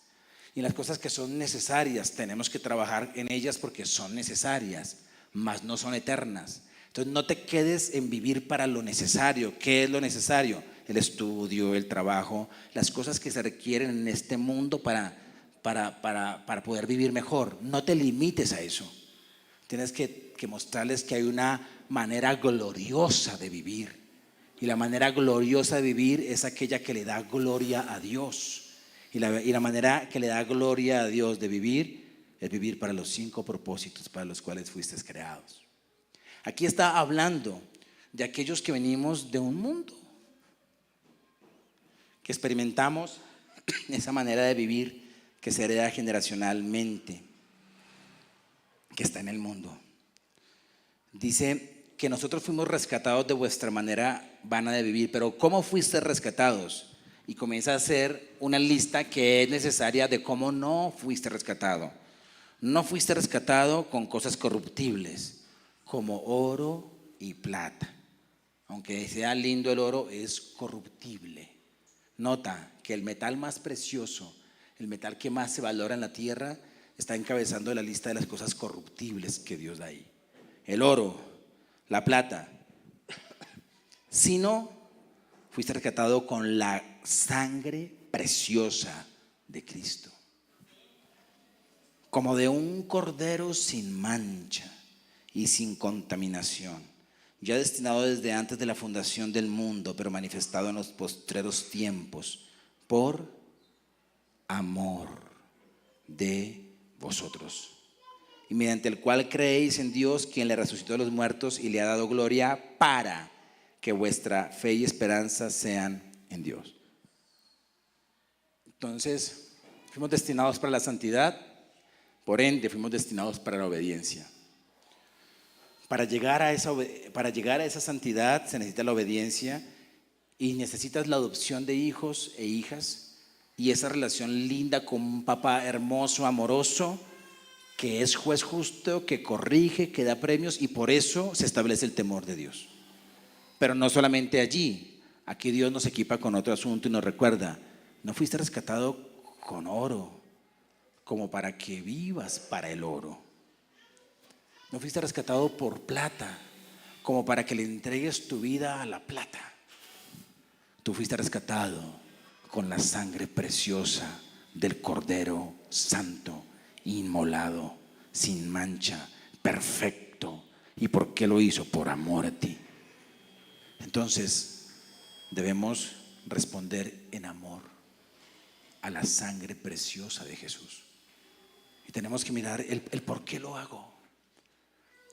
Y las cosas que son necesarias tenemos que trabajar en ellas porque son necesarias, mas no son eternas. Entonces no te quedes en vivir para lo necesario. ¿Qué es lo necesario? El estudio, el trabajo, las cosas que se requieren en este mundo para poder vivir mejor. No te limites a eso. Tienes que mostrarles que hay una manera gloriosa de vivir. Y la manera gloriosa de vivir es aquella que le da gloria a Dios. Y la manera que le da gloria a Dios de vivir es vivir para los 5 propósitos para los cuales fuiste creados. Aquí está hablando de aquellos que venimos de un mundo, que experimentamos esa manera de vivir que se hereda generacionalmente, que está en el mundo. Dice que nosotros fuimos rescatados de vuestra manera vana de vivir. Pero ¿cómo fuiste rescatados? Y comienza a hacer una lista que es necesaria de cómo no fuiste rescatado. No fuiste rescatado con cosas corruptibles como oro y plata. Aunque sea lindo el oro, es corruptible. Nota que el metal más precioso, el metal que más se valora en la tierra, está encabezando la lista de las cosas corruptibles que Dios da ahí. El oro, la plata. Sino fuiste rescatado con la sangre preciosa de Cristo, como de un cordero sin mancha y sin contaminación, ya destinado desde antes de la fundación del mundo, pero manifestado en los postreros tiempos por amor de vosotros, y mediante el cual creéis en Dios, quien le resucitó de los muertos y le ha dado gloria para que vuestra fe y esperanza sean en Dios. Entonces, fuimos destinados para la santidad, por ende fuimos destinados para la obediencia. Para llegar a esa santidad se necesita la obediencia y necesitas la adopción de hijos e hijas y esa relación linda con un papá hermoso, amoroso, que es juez justo, que corrige, que da premios, y por eso se establece el temor de Dios. Pero no solamente allí, aquí Dios nos equipa con otro asunto y nos recuerda: no fuiste rescatado con oro como para que vivas para el oro. No fuiste rescatado por plata como para que le entregues tu vida a la plata. Tú fuiste rescatado con la sangre preciosa del Cordero Santo, inmolado, sin mancha, perfecto. ¿Y por qué lo hizo? Por amor a ti. Entonces debemos responder en amor a la sangre preciosa de Jesús. Y tenemos que mirar el por qué lo hago,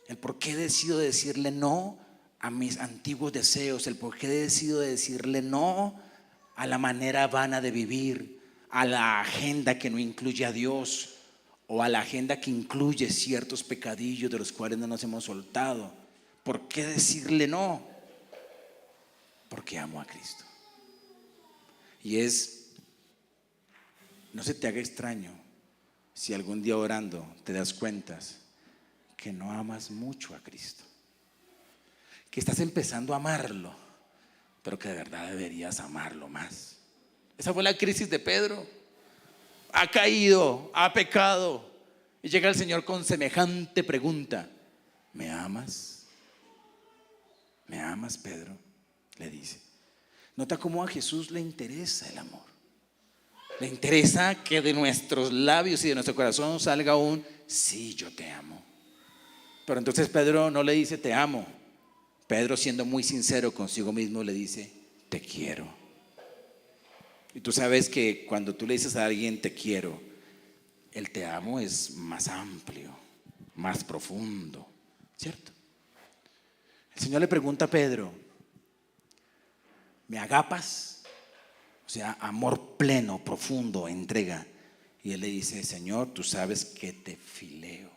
el por qué decido decirle no a mis antiguos deseos, el por qué decido decirle no a la manera vana de vivir, a la agenda que no incluye a Dios o a la agenda que incluye ciertos pecadillos de los cuales no nos hemos soltado. ¿Por qué decirle no? Porque amo a Cristo. Y no se te haga extraño si algún día orando te das cuenta que no amas mucho a Cristo, que estás empezando a amarlo, pero que de verdad deberías amarlo más. Esa fue la crisis de Pedro. Ha caído, ha pecado, y llega el Señor con semejante pregunta: ¿me amas? ¿Me amas, Pedro? Le dice. Nota cómo a Jesús le interesa el amor. Le interesa que de nuestros labios y de nuestro corazón salga un sí, yo te amo. Pero entonces Pedro no le dice te amo. Pedro, siendo muy sincero consigo mismo, le dice te quiero. Y tú sabes que cuando tú le dices a alguien te quiero, el te amo es más amplio, más profundo, ¿cierto? El Señor le pregunta a Pedro: ¿me agapas? O sea, amor pleno, profundo, entrega. Y él le dice: Señor, tú sabes que te fileo.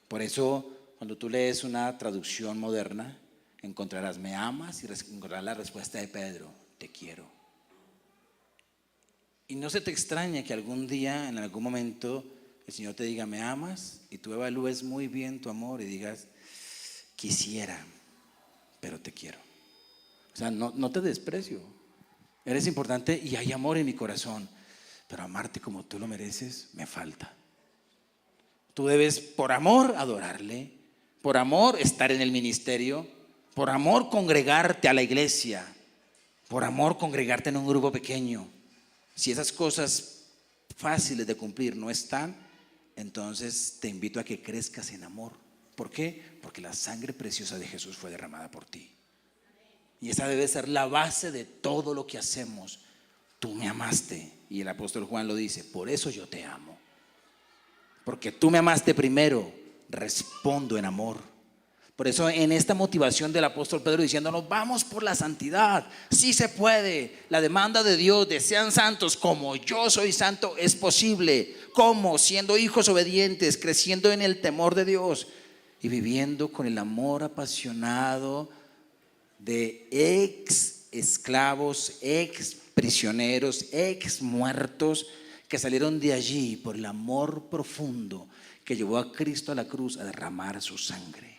Por eso, cuando tú lees una traducción moderna, encontrarás me amas y encontrarás la respuesta de Pedro: te quiero. Y no se te extraña que algún día, en algún momento, el Señor te diga me amas, y tú evalúes muy bien tu amor y digas quisiera, pero te quiero. O sea, no te desprecio, eres importante y hay amor en mi corazón, pero amarte como tú lo mereces me falta. Tú debes por amor adorarle, por amor estar en el ministerio, por amor congregarte a la iglesia, por amor congregarte en un grupo pequeño. Si esas cosas fáciles de cumplir no están, entonces te invito a que crezcas en amor. ¿Por qué? Porque la sangre preciosa de Jesús fue derramada por ti. Y esa debe ser la base de todo lo que hacemos. Tú me amaste, y el apóstol Juan lo dice: por eso yo te amo. Porque tú me amaste primero, respondo en amor. Por eso en esta motivación del apóstol Pedro diciéndonos vamos por la santidad, sí se puede. La demanda de Dios de sean santos como yo soy santo es posible. ¿Cómo? Siendo hijos obedientes, creciendo en el temor de Dios y viviendo con el amor apasionado de ex esclavos, ex prisioneros, ex muertos que salieron de allí por el amor profundo que llevó a Cristo a la cruz a derramar su sangre.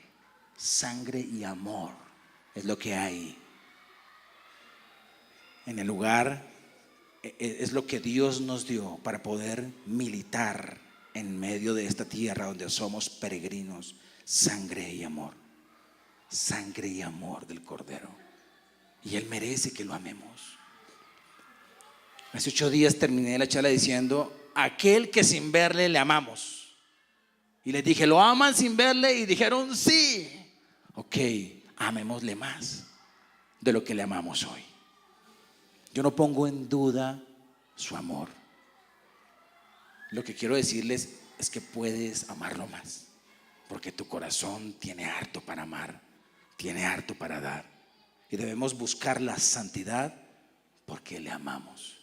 Sangre y amor es lo que hay en el lugar, es lo que Dios nos dio para poder militar en medio de esta tierra donde somos peregrinos. Sangre y amor del Cordero, y Él merece que lo amemos. Hace 8 días terminé la charla diciendo: aquel que sin verle le amamos. Y les dije: ¿lo aman sin verle? Y dijeron sí. Ok, amémosle más de lo que le amamos hoy. Yo no pongo en duda su amor. Lo que quiero decirles es que puedes amarlo más, porque tu corazón tiene harto para amar. tiene harto para dar. Y debemos buscar la santidad porque le amamos.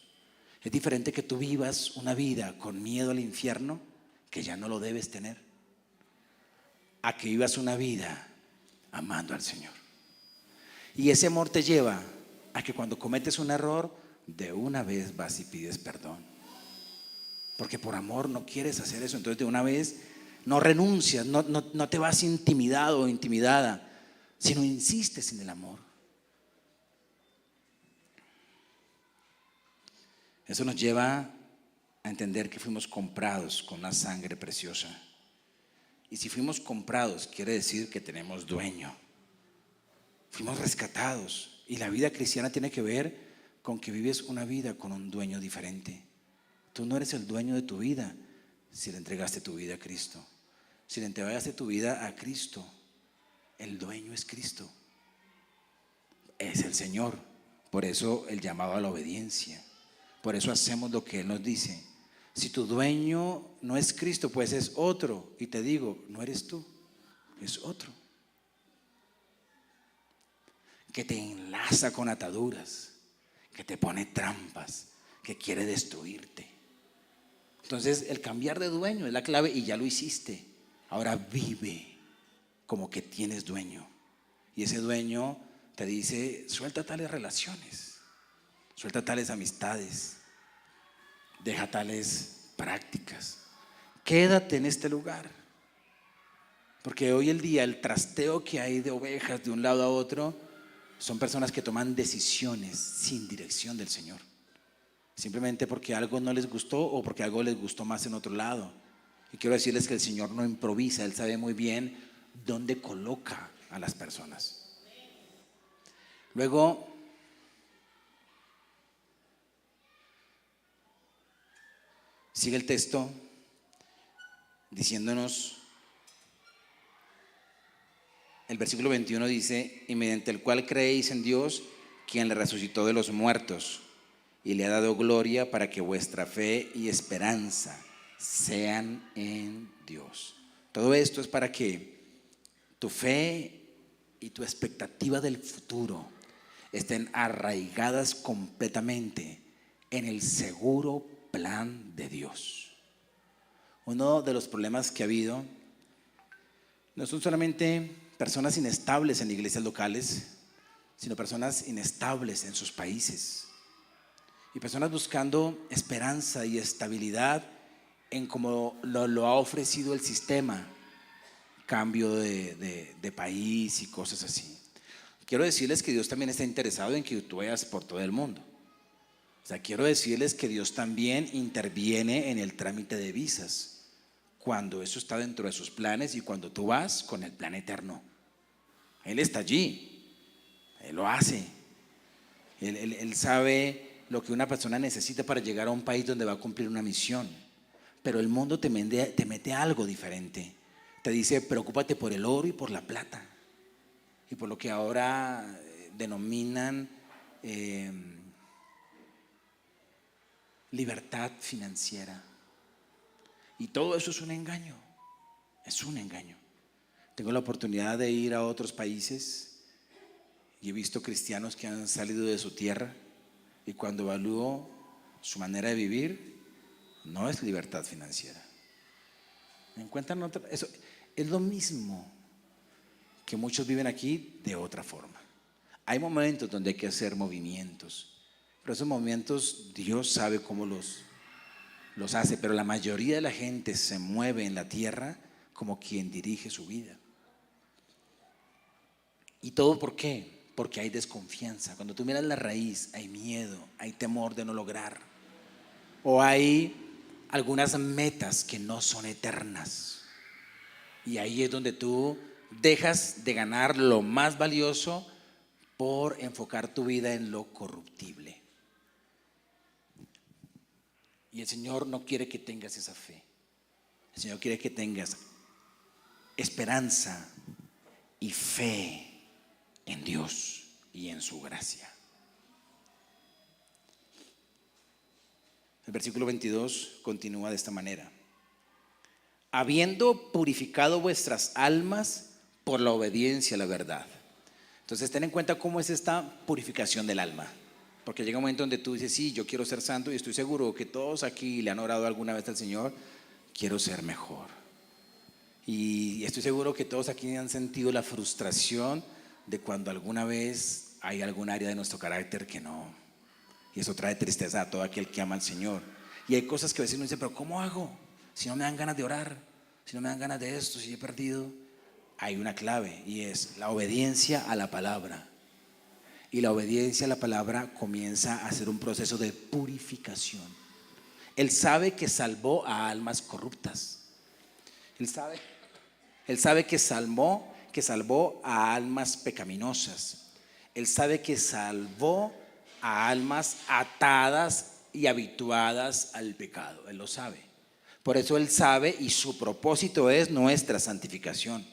Es diferente que tú vivas una vida con miedo al infierno, que ya no lo debes tener, a que vivas una vida amando al Señor. Y ese amor te lleva a que cuando cometes un error, de una vez vas y pides perdón. Porque por amor no quieres hacer eso. Entonces de una vez no renuncias, no te vas intimidado o intimidada, sino insistes en el amor. Eso nos lleva a entender que fuimos comprados con una sangre preciosa. Y si fuimos comprados, quiere decir que tenemos dueño. Fuimos rescatados. Y la vida cristiana tiene que ver con que vives una vida con un dueño diferente. Tú no eres el dueño de tu vida si le entregaste tu vida a Cristo. Si le entregaste tu vida a Cristo, el dueño es Cristo. Es el Señor. Por eso el llamado a la obediencia. Por eso hacemos lo que Él nos dice. Si tu dueño no es Cristo, pues es otro. Y te digo, no eres tú, es otro. Que te enlaza con ataduras, que te pone trampas, que quiere destruirte. Entonces el cambiar de dueño es la clave y ya lo hiciste. Ahora vive como que tienes dueño. Y ese dueño te dice, suelta tales relaciones. Suelta tales amistades, deja tales prácticas, quédate en este lugar. Porque hoy el día el trasteo que hay de ovejas de un lado a otro son personas que toman decisiones sin dirección del Señor, simplemente porque algo no les gustó o porque algo les gustó más en otro lado. Y quiero decirles que el Señor no improvisa, Él sabe muy bien dónde coloca a las personas. Luego sigue el texto diciéndonos, el versículo 21 dice, y mediante el cual creéis en Dios, quien le resucitó de los muertos y le ha dado gloria, para que vuestra fe y esperanza sean en Dios. Todo esto es para que tu fe y tu expectativa del futuro estén arraigadas completamente en el seguro plan de Dios. Uno de los problemas que ha habido no son solamente personas inestables en iglesias locales, sino personas inestables en sus países y personas buscando esperanza y estabilidad en cómo lo ha ofrecido el sistema, cambio de país y cosas así. Quiero decirles que Dios también está interesado en que tú vayas por todo el mundo. O sea, quiero decirles que Dios también interviene en el trámite de visas cuando eso está dentro de sus planes y cuando tú vas con el plan eterno. Él está allí, Él lo hace. Él sabe lo que una persona necesita para llegar a un país donde va a cumplir una misión. Pero el mundo te mete algo diferente. Te dice, preocúpate por el oro y por la plata y por lo que ahora denominan libertad financiera. Y todo eso es un engaño, es un engaño. Tengo la oportunidad de ir a otros países y he visto cristianos que han salido de su tierra y cuando evalúo su manera de vivir, no es libertad financiera. Me encuentran eso es lo mismo que muchos viven aquí de otra forma. Hay momentos donde hay que hacer movimientos, pero esos movimientos Dios sabe cómo los hace, pero la mayoría de la gente se mueve en la tierra como quien dirige su vida. ¿Y todo por qué? Porque hay desconfianza. Cuando tú miras la raíz, hay miedo, hay temor de no lograr, o hay algunas metas que no son eternas. Y ahí es donde tú dejas de ganar lo más valioso por enfocar tu vida en lo corruptible. Y el Señor no quiere que tengas esa fe. El Señor quiere que tengas esperanza y fe en Dios y en su gracia. El versículo 22 continúa de esta manera: habiendo purificado vuestras almas por la obediencia a la verdad, Entonces ten en cuenta cómo es esta purificación del alma. Porque llega un momento donde tú dices, sí, yo quiero ser santo, y estoy seguro que todos aquí le han orado alguna vez al Señor, quiero ser mejor. Y estoy seguro que todos aquí han sentido la frustración de cuando alguna vez hay algún área de nuestro carácter que no. Y eso trae tristeza a todo aquel que ama al Señor. Y hay cosas que a veces uno dice, pero ¿cómo hago? Si no me dan ganas de orar, si no me dan ganas de esto, si he perdido. Hay una clave y es la obediencia a la palabra. Y la obediencia a la palabra comienza a hacer un proceso de purificación. Él sabe que salvó a almas corruptas. Él sabe que salvó a almas pecaminosas. Él sabe que salvó a almas atadas y habituadas al pecado. Él lo sabe. Por eso Él sabe, y su propósito es nuestra santificación.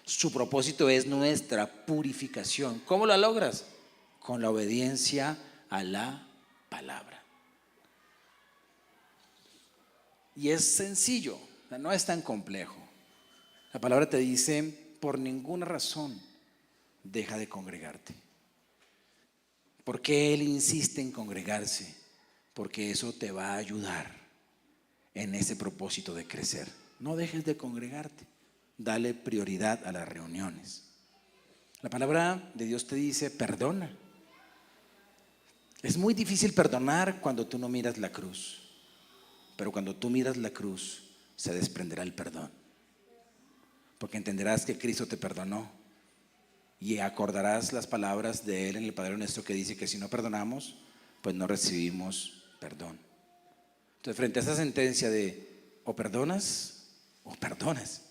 Su propósito es nuestra purificación. ¿Cómo la logras? Con la obediencia a la palabra. Y es sencillo, no es tan complejo. La palabra te dice, por ninguna razón deja de congregarte. ¿Por qué Él insiste en congregarse? Porque eso te va a ayudar en ese propósito de crecer. No dejes de congregarte. Dale prioridad a las reuniones. La palabra de Dios te dice, perdona. Es muy difícil perdonar cuando tú no miras la cruz. Pero cuando tú miras la cruz, se desprenderá el perdón. Porque entenderás que Cristo te perdonó. Y acordarás las palabras de Él en el Padre Nuestro que dice que si no perdonamos, pues no recibimos perdón. Entonces, frente a esa sentencia de o perdonas o perdonas,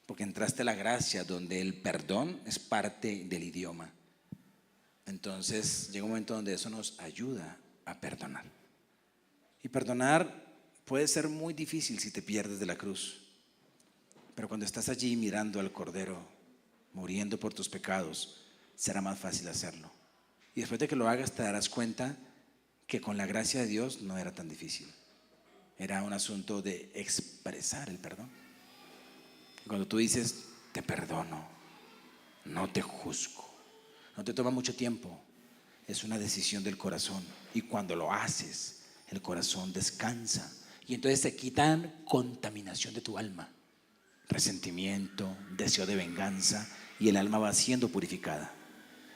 porque entraste a la gracia donde el perdón es parte del idioma. Entonces llega un momento donde eso nos ayuda a perdonar. Y perdonar puede ser muy difícil si te pierdes de la cruz. Pero cuando estás allí mirando al Cordero, muriendo por tus pecados, será más fácil hacerlo. Y después de que lo hagas te darás cuenta que con la gracia de Dios no era tan difícil. Era un asunto de expresar el perdón. Cuando tú dices, te perdono, no te juzgo, no te toma mucho tiempo, es una decisión del corazón. Y cuando lo haces, el corazón descansa. Y entonces te quitan contaminación de tu alma, resentimiento, deseo de venganza, y el alma va siendo purificada.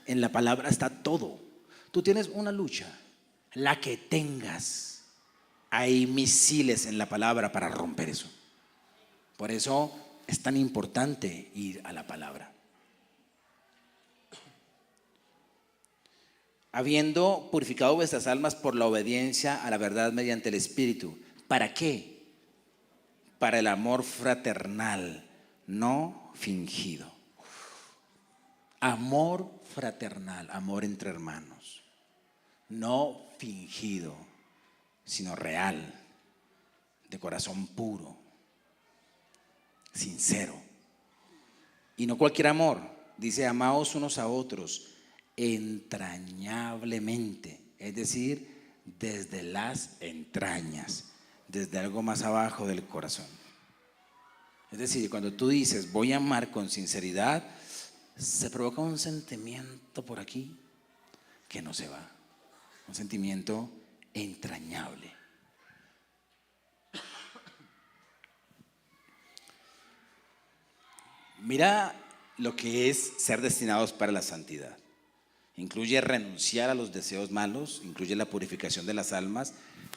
En la palabra está todo. Tú tienes una lucha, la que tengas. Hay misiles en la palabra para romper eso. Por eso es tan importante ir a la palabra. Habiendo purificado vuestras almas por la obediencia a la verdad mediante el Espíritu. ¿Para qué? Para el amor fraternal, no fingido. Amor fraternal, amor entre hermanos, no fingido, sino real, de corazón puro, sincero. Y no cualquier amor, dice, amaos unos a otros entrañablemente, es decir, desde las entrañas, desde algo más abajo del corazón. Es decir, cuando tú dices voy a amar con sinceridad, se provoca un sentimiento por aquí que no se va, un sentimiento entrañable. Mira lo que es ser destinados para la santidad. Incluye renunciar a los deseos malos, incluye la purificación de las almas,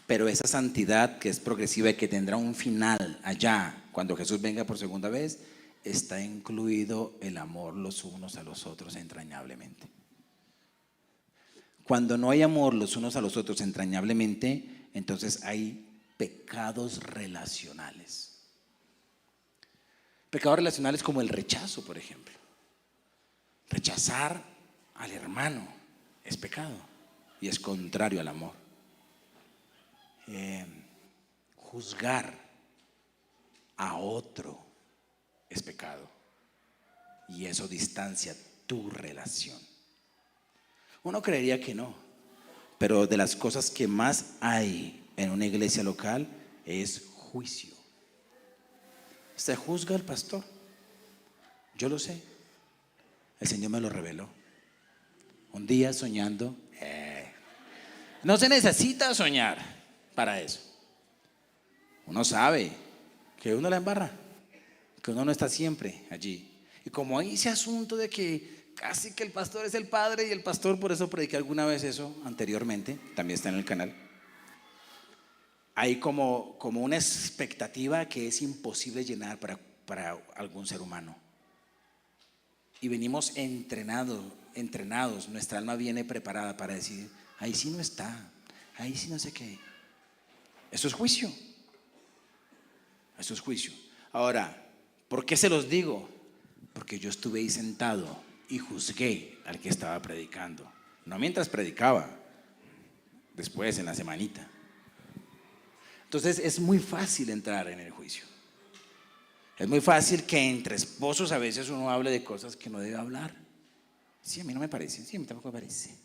pero esa santidad que es progresiva y que tendrá un final allá, cuando Jesús venga por segunda vez, está incluido el amor los unos a los otros entrañablemente. Cuando no hay amor los unos a los otros entrañablemente, entonces hay pecados relacionales. Pecados relacionales como el rechazo, por ejemplo. Rechazar al hermano es pecado y es contrario al amor. Juzgar a otro es pecado y eso distancia tu relación. Uno creería que no, pero de las cosas que más hay en una iglesia local es juicio. Se juzga al pastor, yo lo sé, el Señor me lo reveló. Un día soñando. No se necesita soñar para eso. Uno sabe que uno la embarra, que uno no está siempre allí. Y como hay ese asunto de que casi que el pastor es el padre y el pastor, por eso prediqué alguna vez eso anteriormente, también está en el canal. Hay como una expectativa que es imposible llenar para algún ser humano. Y venimos entrenados, nuestra alma viene preparada para decir, ahí sí no está, ahí sí no sé qué. Eso es juicio. Eso es juicio. Ahora, ¿por qué se los digo? Porque yo estuve ahí sentado y juzgué al que estaba predicando. No mientras predicaba, después en la semanita. Entonces es muy fácil entrar en el juicio. Es muy fácil que entre esposos a veces uno hable de cosas que no debe hablar. Sí, a mí no me parece, sí, a mí tampoco me parece.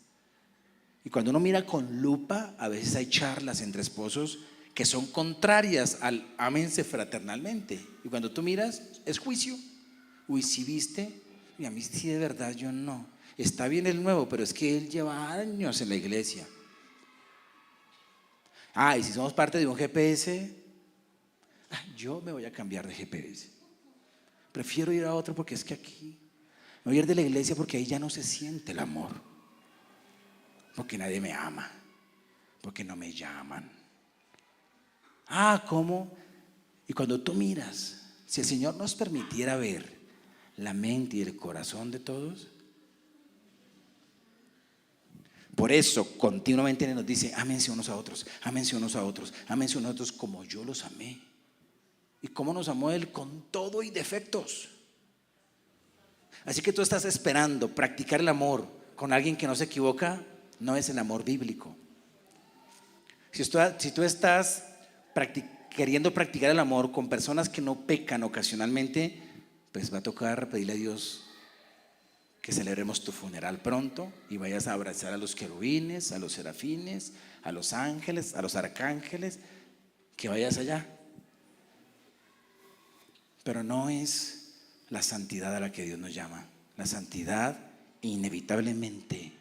Y cuando uno mira con lupa, a veces hay charlas entre esposos que son contrarias al ámense fraternalmente. Y cuando tú miras, es juicio. Uy, si viste, y a mí sí de verdad yo no. Está bien el nuevo, pero es que él lleva años en la iglesia. Y si somos parte de un GPS, yo me voy a cambiar de GPS. Prefiero ir a otro porque es que aquí me voy a ir de la iglesia porque ahí ya no se siente el amor. Porque nadie me ama. Porque no me llaman. ¿Cómo? Y cuando tú miras, si el Señor nos permitiera ver la mente y el corazón de todos, por eso continuamente nos dice, ámense unos a otros, ámense unos a otros, ámense unos a otros como yo los amé. ¿Y cómo nos amó Él? Con todo y defectos. Así que tú estás esperando practicar el amor con alguien que no se equivoca, no es el amor bíblico. Si tú estás queriendo practicar el amor con personas que no pecan ocasionalmente, pues va a tocar pedirle a Dios que celebremos tu funeral pronto y vayas a abrazar a los querubines, a los serafines, a los ángeles, a los arcángeles, que vayas allá. Pero no es la santidad a la que Dios nos llama. La santidad inevitablemente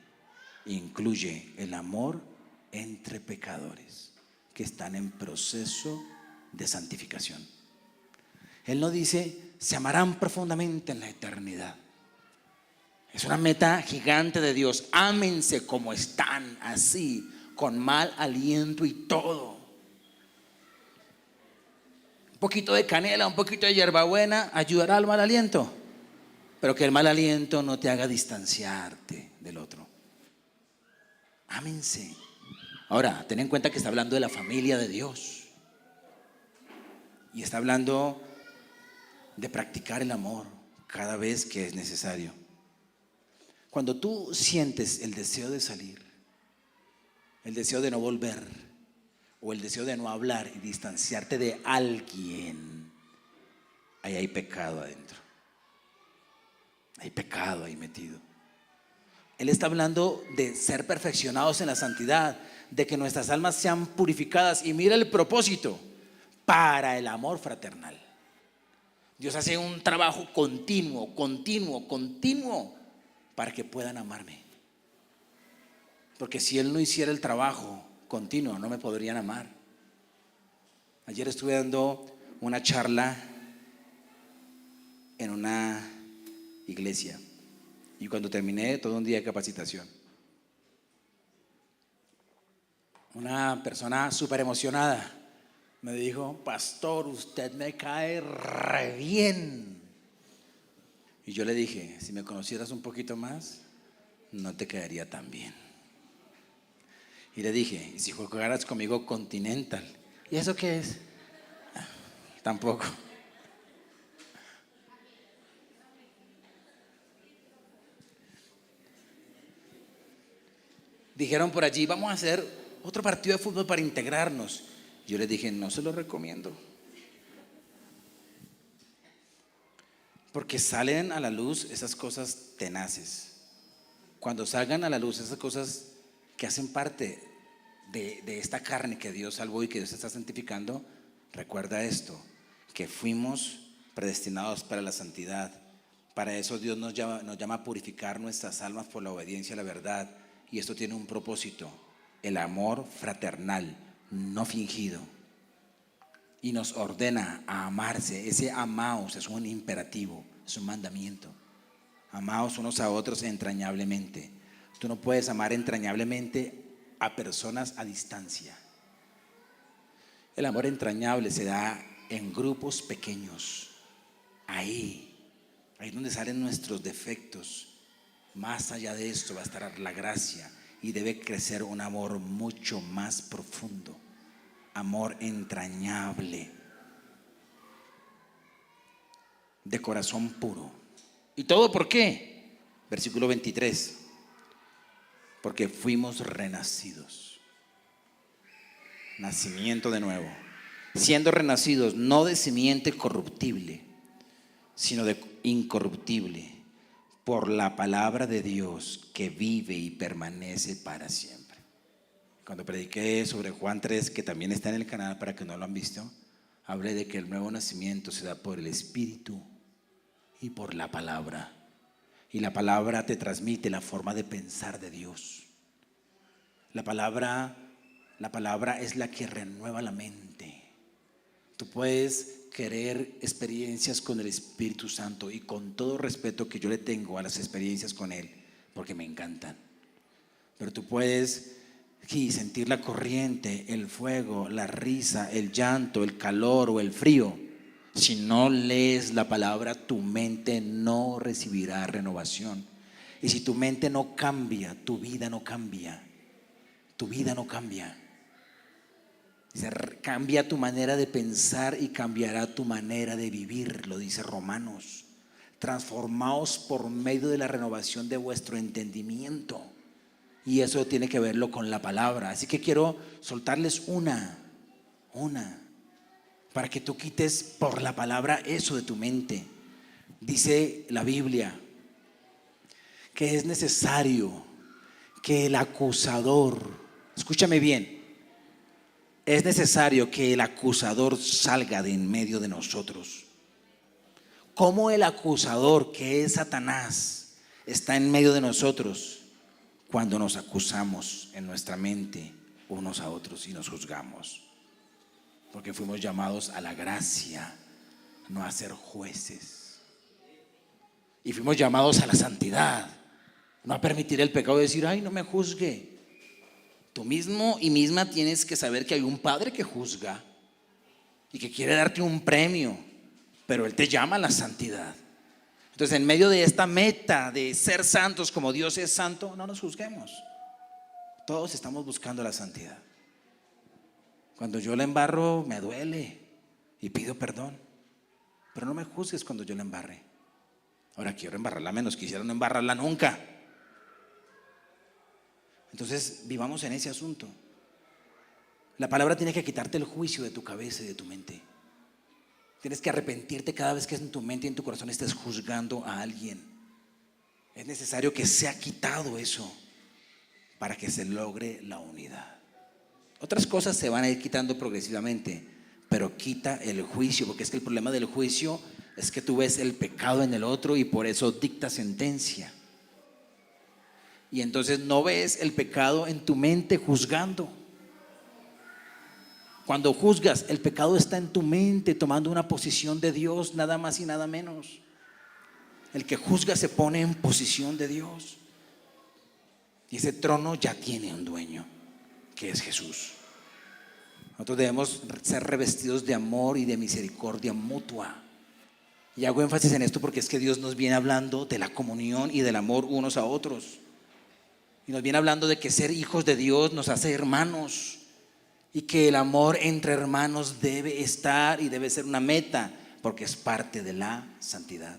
incluye el amor entre pecadores que están en proceso de santificación. Él no dice, se amarán profundamente en la eternidad. Es una meta gigante de Dios. Ámense como están, así, con mal aliento y todo. Un poquito de canela, un poquito de hierbabuena ayudará al mal aliento, pero que el mal aliento no te haga distanciarte del otro. Ámense. Ahora, ten en cuenta que está hablando de la familia de Dios y está hablando de practicar el amor cada vez que es necesario. Cuando tú sientes el deseo de salir, el deseo de no volver o el deseo de no hablar y distanciarte de alguien, ahí hay pecado adentro. Hay pecado ahí metido. Él está hablando de ser perfeccionados en la santidad, de que nuestras almas sean purificadas. Y mira el propósito, para el amor fraternal. Dios hace un trabajo continuo para que puedan amarme. Porque si Él no hiciera el trabajo continuo, no me podrían amar. Ayer estuve dando una charla en una iglesia y cuando terminé, todo un día de capacitación, una persona súper emocionada me dijo, pastor, usted me cae re bien. Y yo le dije, si me conocieras un poquito más, no te caería tan bien. Y le dije, ¿y si jugaras conmigo Continental? ¿Y eso qué es? Tampoco. Dijeron por allí, vamos a hacer otro partido de fútbol para integrarnos. Yo les dije, no se lo recomiendo. Porque salen a la luz esas cosas tenaces. Cuando salgan a la luz esas cosas que hacen parte de esta carne que Dios salvó y que Dios está santificando, recuerda esto, que fuimos predestinados para la santidad, Para eso Dios nos llama a purificar nuestras almas por la obediencia a la verdad. Y esto tiene un propósito: el amor fraternal, no fingido. Y nos ordena a amarse. Ese amaos es un imperativo, es un mandamiento. Amaos unos a otros entrañablemente. Tú no puedes amar entrañablemente a personas a distancia. El amor entrañable se da en grupos pequeños. Ahí es donde salen nuestros defectos. Más allá de esto va a estar la gracia y debe crecer un amor mucho más profundo. Amor entrañable, de corazón puro. ¿Y todo por qué? Versículo 23. Porque fuimos renacidos. Nacimiento de nuevo. Siendo renacidos no de simiente corruptible, sino de incorruptible, por la palabra de Dios que vive y permanece para siempre. Cuando prediqué sobre Juan 3, que también está en el canal para que no lo han visto, hablé de que el nuevo nacimiento se da por el Espíritu y por la palabra. Y la palabra te transmite la forma de pensar de Dios. La palabra es la que renueva la mente. Tú puedes querer experiencias con el Espíritu Santo, y con todo respeto que yo le tengo a las experiencias con Él, porque me encantan, pero tú puedes sentir la corriente, el fuego, la risa, el llanto, el calor o el frío. Si no lees la palabra, tu mente no recibirá renovación. Y si tu mente no cambia, tu vida no cambia. Tu vida no cambia. Cambia tu manera de pensar y cambiará tu manera de vivir, lo dice Romanos. Transformaos por medio de la renovación de vuestro entendimiento. Y eso tiene que verlo con la palabra. Así que quiero soltarles una, para que tú quites por la palabra eso de tu mente. Dice la Biblia que es necesario que el acusador, escúchame bien, es necesario que el acusador salga de en medio de nosotros. ¿Cómo el acusador, que es Satanás, está en medio de nosotros? Cuando nos acusamos en nuestra mente unos a otros y nos juzgamos. Porque fuimos llamados a la gracia, no a ser jueces. Y fuimos llamados a la santidad, no a permitir el pecado y decir: ay, no me juzgue. Tú mismo y misma tienes que saber que hay un Padre que juzga y que quiere darte un premio, pero Él te llama a la santidad. Entonces, en medio de esta meta de ser santos como Dios es santo, no nos juzguemos. Todos estamos buscando la santidad. Cuando yo la embarro, me duele y pido perdón, pero no me juzgues cuando yo la embarre. Ahora quiero embarrarla menos, quisiera no embarrarla nunca. Entonces, vivamos en ese asunto. La palabra tiene que quitarte el juicio de tu cabeza y de tu mente. Tienes que arrepentirte cada vez que en tu mente y en tu corazón estés juzgando a alguien. Es necesario que sea quitado eso para que se logre la unidad. Otras cosas se van a ir quitando progresivamente, pero quita el juicio, porque es que el problema del juicio es que tú ves el pecado en el otro y por eso dicta sentencia. Y entonces no ves el pecado en tu mente juzgando. Cuando juzgas, el pecado está en tu mente tomando una posición de Dios, nada más y nada menos. El que juzga se pone en posición de Dios. Y ese trono ya tiene un dueño, que es Jesús. Nosotros debemos ser revestidos de amor y de misericordia mutua. Y hago énfasis en esto porque es que Dios nos viene hablando de la comunión y del amor unos a otros. Y nos viene hablando de que ser hijos de Dios nos hace hermanos. Y que el amor entre hermanos debe estar y debe ser una meta, porque es parte de la santidad.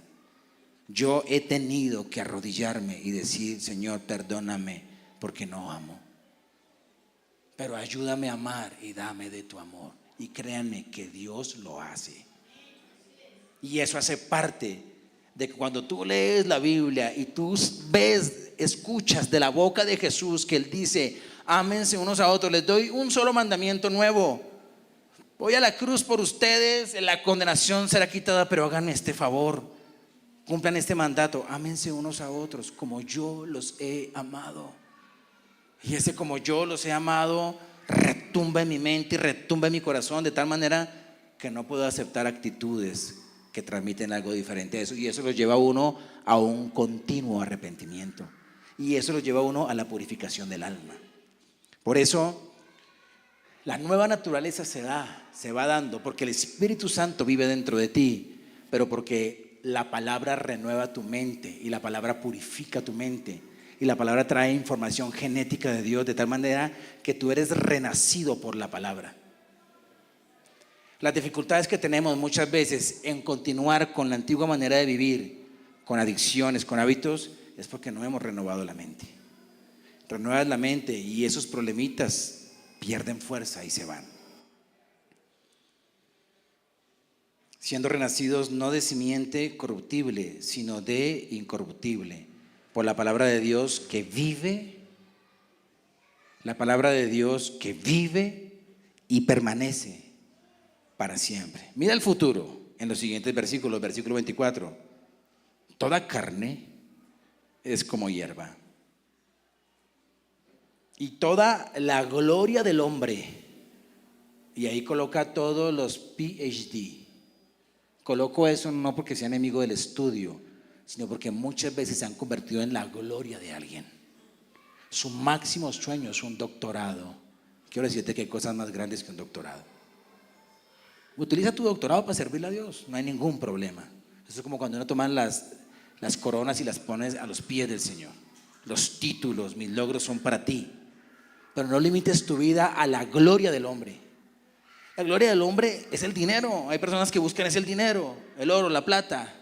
Yo he tenido que arrodillarme y decir: Señor, perdóname porque no amo, pero ayúdame a amar y dame de tu amor. Y créanme que Dios lo hace. Y eso hace parte de que cuando tú lees la Biblia y tú escuchas de la boca de Jesús que Él dice: ámense unos a otros, les doy un solo mandamiento nuevo. Voy a la cruz por ustedes, la condenación será quitada, pero háganme este favor: Cumplan este mandato, ámense unos a otros como yo los he amado. Y ese como yo los he amado retumba en mi mente y retumba en mi corazón de tal manera que no puedo aceptar actitudes que transmiten algo diferente a eso. Y eso lo lleva a uno a un continuo arrepentimiento. Y eso lo lleva a uno a la purificación del alma. Por eso la nueva naturaleza se va dando porque el Espíritu Santo vive dentro de ti, pero porque la palabra renueva tu mente y la palabra purifica tu mente y la palabra trae información genética de Dios de tal manera que tú eres renacido por la palabra. Las dificultades que tenemos muchas veces en continuar con la antigua manera de vivir, con adicciones, con hábitos, es porque no hemos renovado la mente. Renuevas la mente y esos problemitas pierden fuerza y se van. Siendo renacidos no de simiente corruptible, sino de incorruptible, por la palabra de Dios que vive, la palabra de Dios que vive y permanece para siempre. Mira el futuro en los siguientes versículos, versículo 24. Toda carne es como hierba, y toda la gloria del hombre, y ahí coloca todos los PhD. Coloco eso no porque sea enemigo del estudio, sino porque muchas veces se han convertido en la gloria de alguien. Su máximo sueño es un doctorado. Quiero decirte que hay cosas más grandes que un doctorado. Utiliza tu doctorado para servirle a Dios, no hay ningún problema. Eso es como cuando uno toma las coronas y las pones a los pies del Señor. Los títulos, mis logros son para ti, pero no limites tu vida a la gloria del hombre. La gloria del hombre es el dinero. Hay personas que buscan el dinero, el oro, la plata,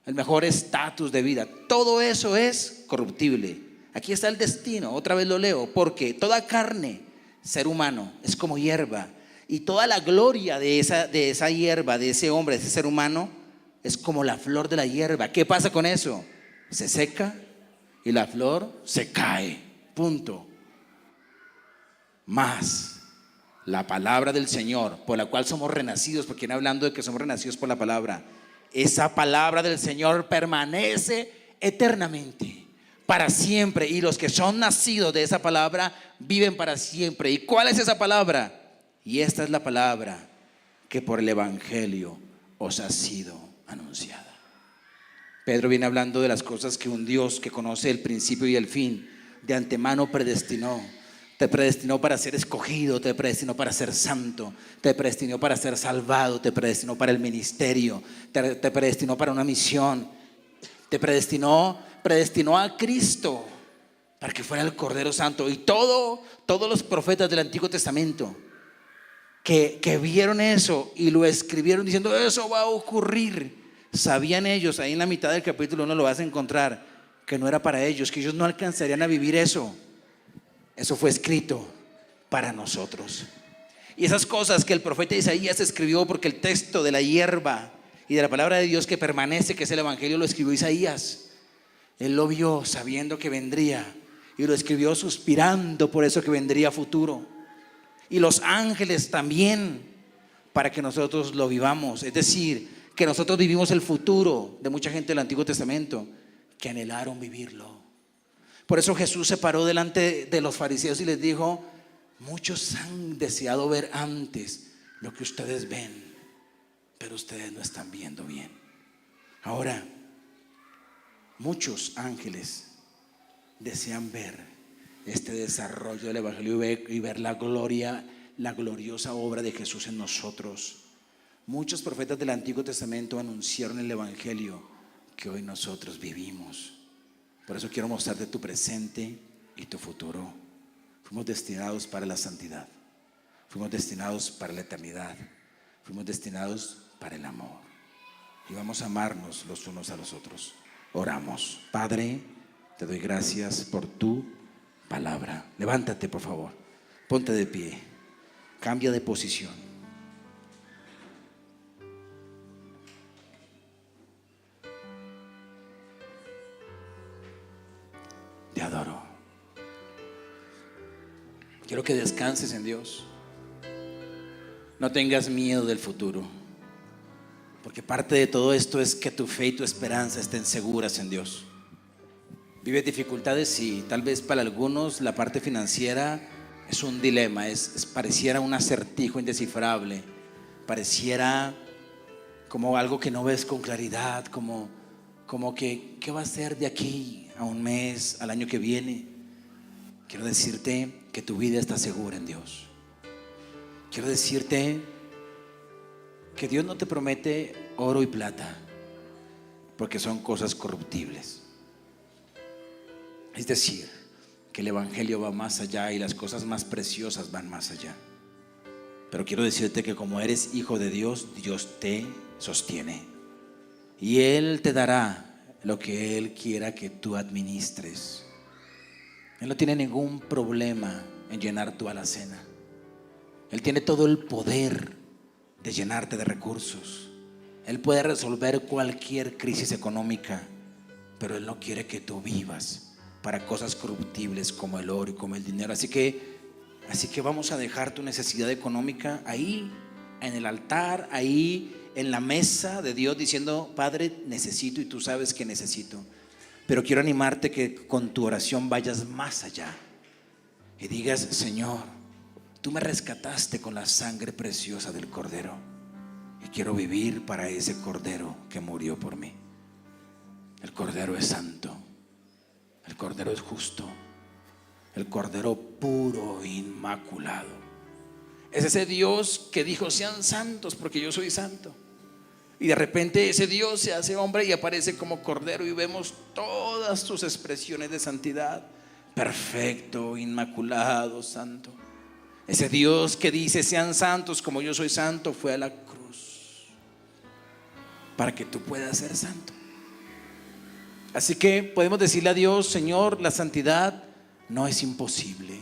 el mejor estatus de vida. Todo eso es corruptible. Aquí está el destino, otra vez lo leo, porque toda carne, ser humano, es como hierba, y toda la gloria de esa hierba, de ese hombre, de ese ser humano, es como la flor de la hierba. ¿Qué pasa con eso? Se seca y la flor se cae, punto. Más la palabra del Señor, por la cual somos renacidos, porque viene hablando de que somos renacidos por la palabra. Esa palabra del Señor permanece eternamente, para siempre, y los que son nacidos de esa palabra viven para siempre. ¿Y cuál es esa palabra? Y esta es la palabra que por el Evangelio os ha sido anunciada. Pedro viene hablando de las cosas que un Dios que conoce el principio y el fin de antemano predestinó. Te predestinó para ser escogido, te predestinó para ser santo, te predestinó para ser salvado, te predestinó para el ministerio, te predestinó para una misión, te predestinó a Cristo para que fuera el Cordero Santo. Y todos los profetas del Antiguo Testamento que vieron eso y lo escribieron diciendo eso va a ocurrir, sabían ellos, ahí en la mitad del capítulo 1 lo vas a encontrar, que no era para ellos, que ellos no alcanzarían a vivir eso. Eso fue escrito para nosotros. Y esas cosas que el profeta Isaías escribió, porque el texto de la hierba y de la palabra de Dios que permanece, que es el Evangelio, lo escribió Isaías. Él lo vio sabiendo que vendría y lo escribió suspirando por eso que vendría futuro. Y los ángeles también, para que nosotros lo vivamos. Es decir, que nosotros vivimos el futuro de mucha gente del Antiguo Testamento que anhelaron vivirlo. Por eso Jesús se paró delante de los fariseos y les dijo: muchos han deseado ver antes lo que ustedes ven, pero ustedes no están viendo bien. Ahora, muchos ángeles desean ver este desarrollo del Evangelio y ver la gloria, la gloriosa obra de Jesús en nosotros. Muchos profetas del Antiguo Testamento anunciaron el Evangelio que hoy nosotros vivimos. Por eso quiero mostrarte tu presente y tu futuro. Fuimos destinados para la santidad, fuimos destinados para la eternidad, fuimos destinados para el amor, y vamos a amarnos los unos a los otros. Oramos. Padre, te doy gracias por tu palabra. Levántate, por favor, ponte de pie, cambia de posición. Te adoro. Quiero que descanses en Dios. No tengas miedo del futuro, Porque parte de todo esto es que tu fe y tu esperanza estén seguras en Dios. Vives dificultades, sí. Tal vez para algunos la parte financiera es un dilema, pareciera un acertijo indescifrable, pareciera como algo que no ves con claridad, como que ¿qué va a ser de aquí a un mes, al año que viene? Quiero decirte que tu vida está segura en Dios. Quiero decirte que Dios no te promete oro y plata, porque son cosas corruptibles. Es decir, que el evangelio va más allá y las cosas más preciosas van más allá. Pero quiero decirte que como eres hijo de Dios, Dios te sostiene y Él te dará lo que Él quiera que tú administres. Él no tiene ningún problema en llenar tu alacena. Él tiene todo el poder de llenarte de recursos. Él puede resolver cualquier crisis económica, pero Él no quiere que tú vivas para cosas corruptibles como el oro y como el dinero. Así que vamos a dejar tu necesidad económica ahí en el altar, ahí en la mesa de Dios, diciendo: Padre, necesito, y tú sabes que necesito. Pero quiero animarte que con tu oración vayas más allá y digas: Señor, tú me rescataste con la sangre preciosa del Cordero, y quiero vivir para ese Cordero que murió por mí. El Cordero es santo, el Cordero es justo, el Cordero puro e inmaculado. Es ese Dios que dijo: sean santos porque yo soy santo. Y de repente ese Dios se hace hombre y aparece como Cordero, y vemos todas sus expresiones de santidad: perfecto, inmaculado, santo. Ese Dios que dice: sean santos como yo soy santo, fue a la cruz para que tú puedas ser santo. Así que podemos decirle a Dios: Señor, la santidad no es imposible.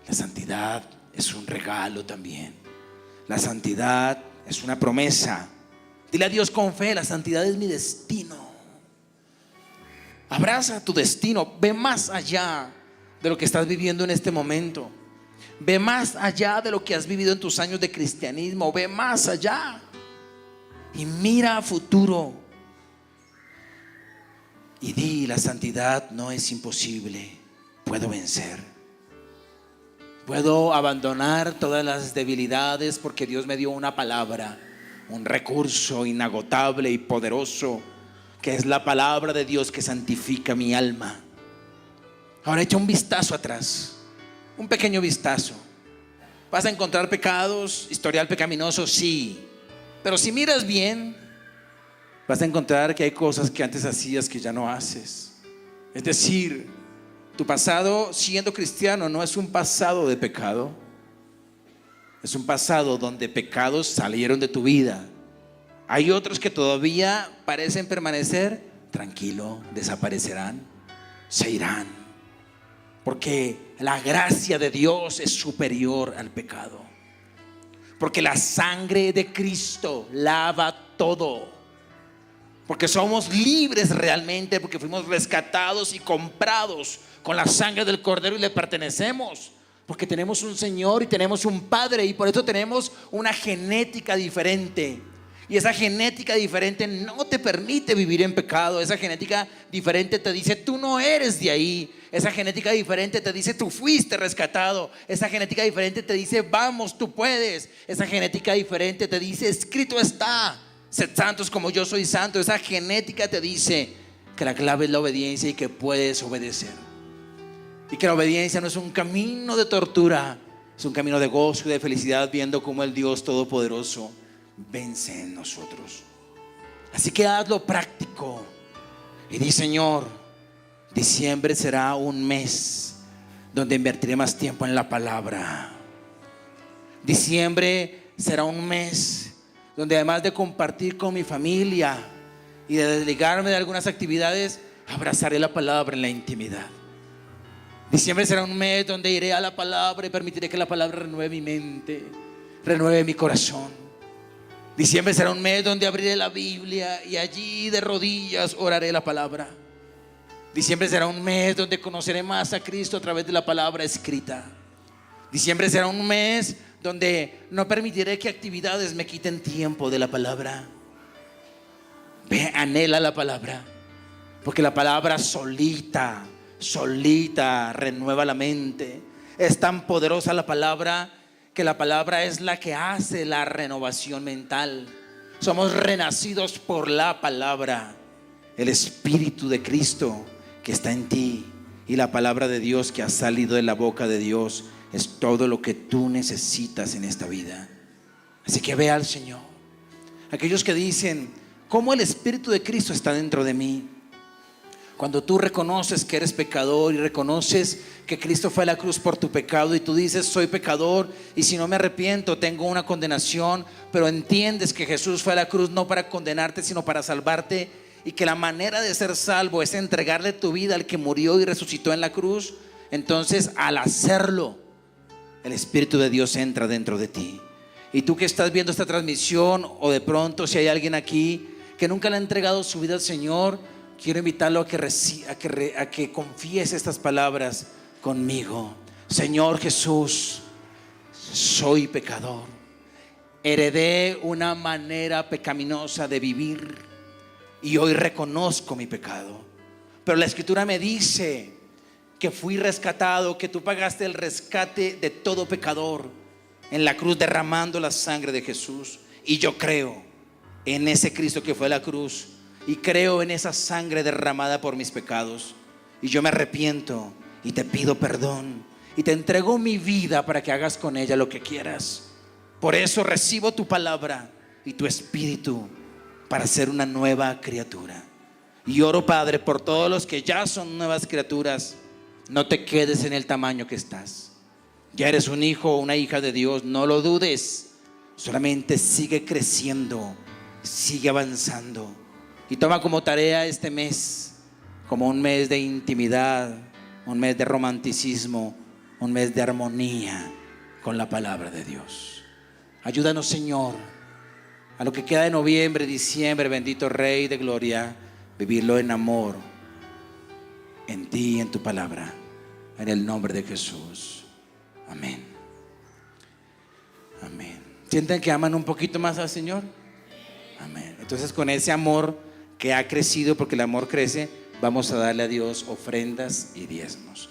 La santidad es un regalo también. La santidad es una promesa. Dile a Dios con fe: la santidad es mi destino. Abraza tu destino. Ve más allá de lo que estás viviendo en este momento. Ve más allá de lo que has vivido en tus años de cristianismo. Ve más allá y mira a futuro. Y di: la santidad no es imposible. Puedo vencer. Puedo abandonar todas las debilidades porque Dios me dio una palabra, un recurso inagotable y poderoso, que es la palabra de Dios que santifica mi alma. Ahora echa un vistazo atrás, un pequeño vistazo. ¿Vas a encontrar pecados, historial pecaminoso? Sí. Pero si miras bien, vas a encontrar que hay cosas que antes hacías que ya no haces. Es decir, tu pasado siendo cristiano no es un pasado de pecado. Es un pasado donde pecados salieron de tu vida. Hay otros que todavía parecen permanecer. Tranquilo, desaparecerán, se irán, porque la gracia de Dios es superior al pecado. Porque la sangre de Cristo lava todo. Porque somos libres realmente, porque fuimos rescatados y comprados con la sangre del Cordero y le pertenecemos. Porque tenemos un Señor y tenemos un Padre, y por eso tenemos una genética diferente. Y esa genética diferente no te permite vivir en pecado. Esa genética diferente te dice: tú no eres de ahí. Esa genética diferente te dice: tú fuiste rescatado. Esa genética diferente te dice: vamos, tú puedes. Esa genética diferente te dice: escrito está, sed santos como yo soy santo. Esa genética te dice que la clave es la obediencia y que puedes obedecer. Y que la obediencia no es un camino de tortura, es un camino de gozo y de felicidad, viendo cómo el Dios Todopoderoso vence en nosotros. Así que hazlo práctico y di: Señor, diciembre será un mes donde invertiré más tiempo en la palabra. Diciembre será un mes donde, además de compartir con mi familia y de desligarme de algunas actividades, abrazaré la palabra en la intimidad. Diciembre será un mes donde iré a la palabra y permitiré que la palabra renueve mi mente, renueve mi corazón. Diciembre será un mes donde abriré la Biblia y allí de rodillas oraré la palabra. Diciembre será un mes donde conoceré más a Cristo a través de la palabra escrita. Diciembre será un mes donde no permitiré que actividades me quiten tiempo de la palabra. Ve, anhela la palabra, porque la palabra solita renueva la mente. Es tan poderosa la palabra que la palabra es la que hace la renovación mental. Somos renacidos por la palabra, el Espíritu de Cristo que está en ti, y la palabra de Dios que ha salido de la boca de Dios es todo lo que tú necesitas en esta vida. Así que ve al Señor. Aquellos que dicen: ¿cómo el Espíritu de Cristo está dentro de mí? Cuando tú reconoces que eres pecador y reconoces que Cristo fue a la cruz por tu pecado, y tú dices: soy pecador y si no me arrepiento tengo una condenación, pero entiendes que Jesús fue a la cruz no para condenarte sino para salvarte, y que la manera de ser salvo es entregarle tu vida al que murió y resucitó en la cruz. Entonces, al hacerlo, el Espíritu de Dios entra dentro de ti. Y tú que estás viendo esta transmisión, o de pronto si hay alguien aquí que nunca le ha entregado su vida al Señor, quiero invitarlo a que confíes estas palabras conmigo. Señor Jesús, soy pecador, heredé una manera pecaminosa de vivir y hoy reconozco mi pecado. Pero la Escritura me dice que fui rescatado, que tú pagaste el rescate de todo pecador en la cruz, derramando la sangre de Jesús. Y yo creo en ese Cristo que fue a la cruz, y creo en esa sangre derramada por mis pecados, y yo me arrepiento y te pido perdón y te entrego mi vida para que hagas con ella lo que quieras. Por eso recibo tu palabra y tu Espíritu para ser una nueva criatura. Y oro, Padre, por todos los que ya son nuevas criaturas. No te quedes en el tamaño que estás. Ya eres un hijo o una hija de Dios, no lo dudes. Solamente sigue creciendo, sigue avanzando. Y toma como tarea este mes, como un mes de intimidad, un mes de romanticismo, un mes de armonía con la palabra de Dios. Ayúdanos, Señor, a lo que queda de noviembre, diciembre, bendito Rey de Gloria, vivirlo en amor, en ti y en tu palabra, en el nombre de Jesús. Amén. Amén. ¿Sienten que aman un poquito más al Señor? Amén. Entonces, con ese amor que ha crecido, porque el amor crece, vamos a darle a Dios ofrendas y diezmos.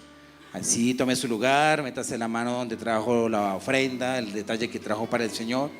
Así tome su lugar, métase la mano donde trajo la ofrenda, el detalle que trajo para el Señor.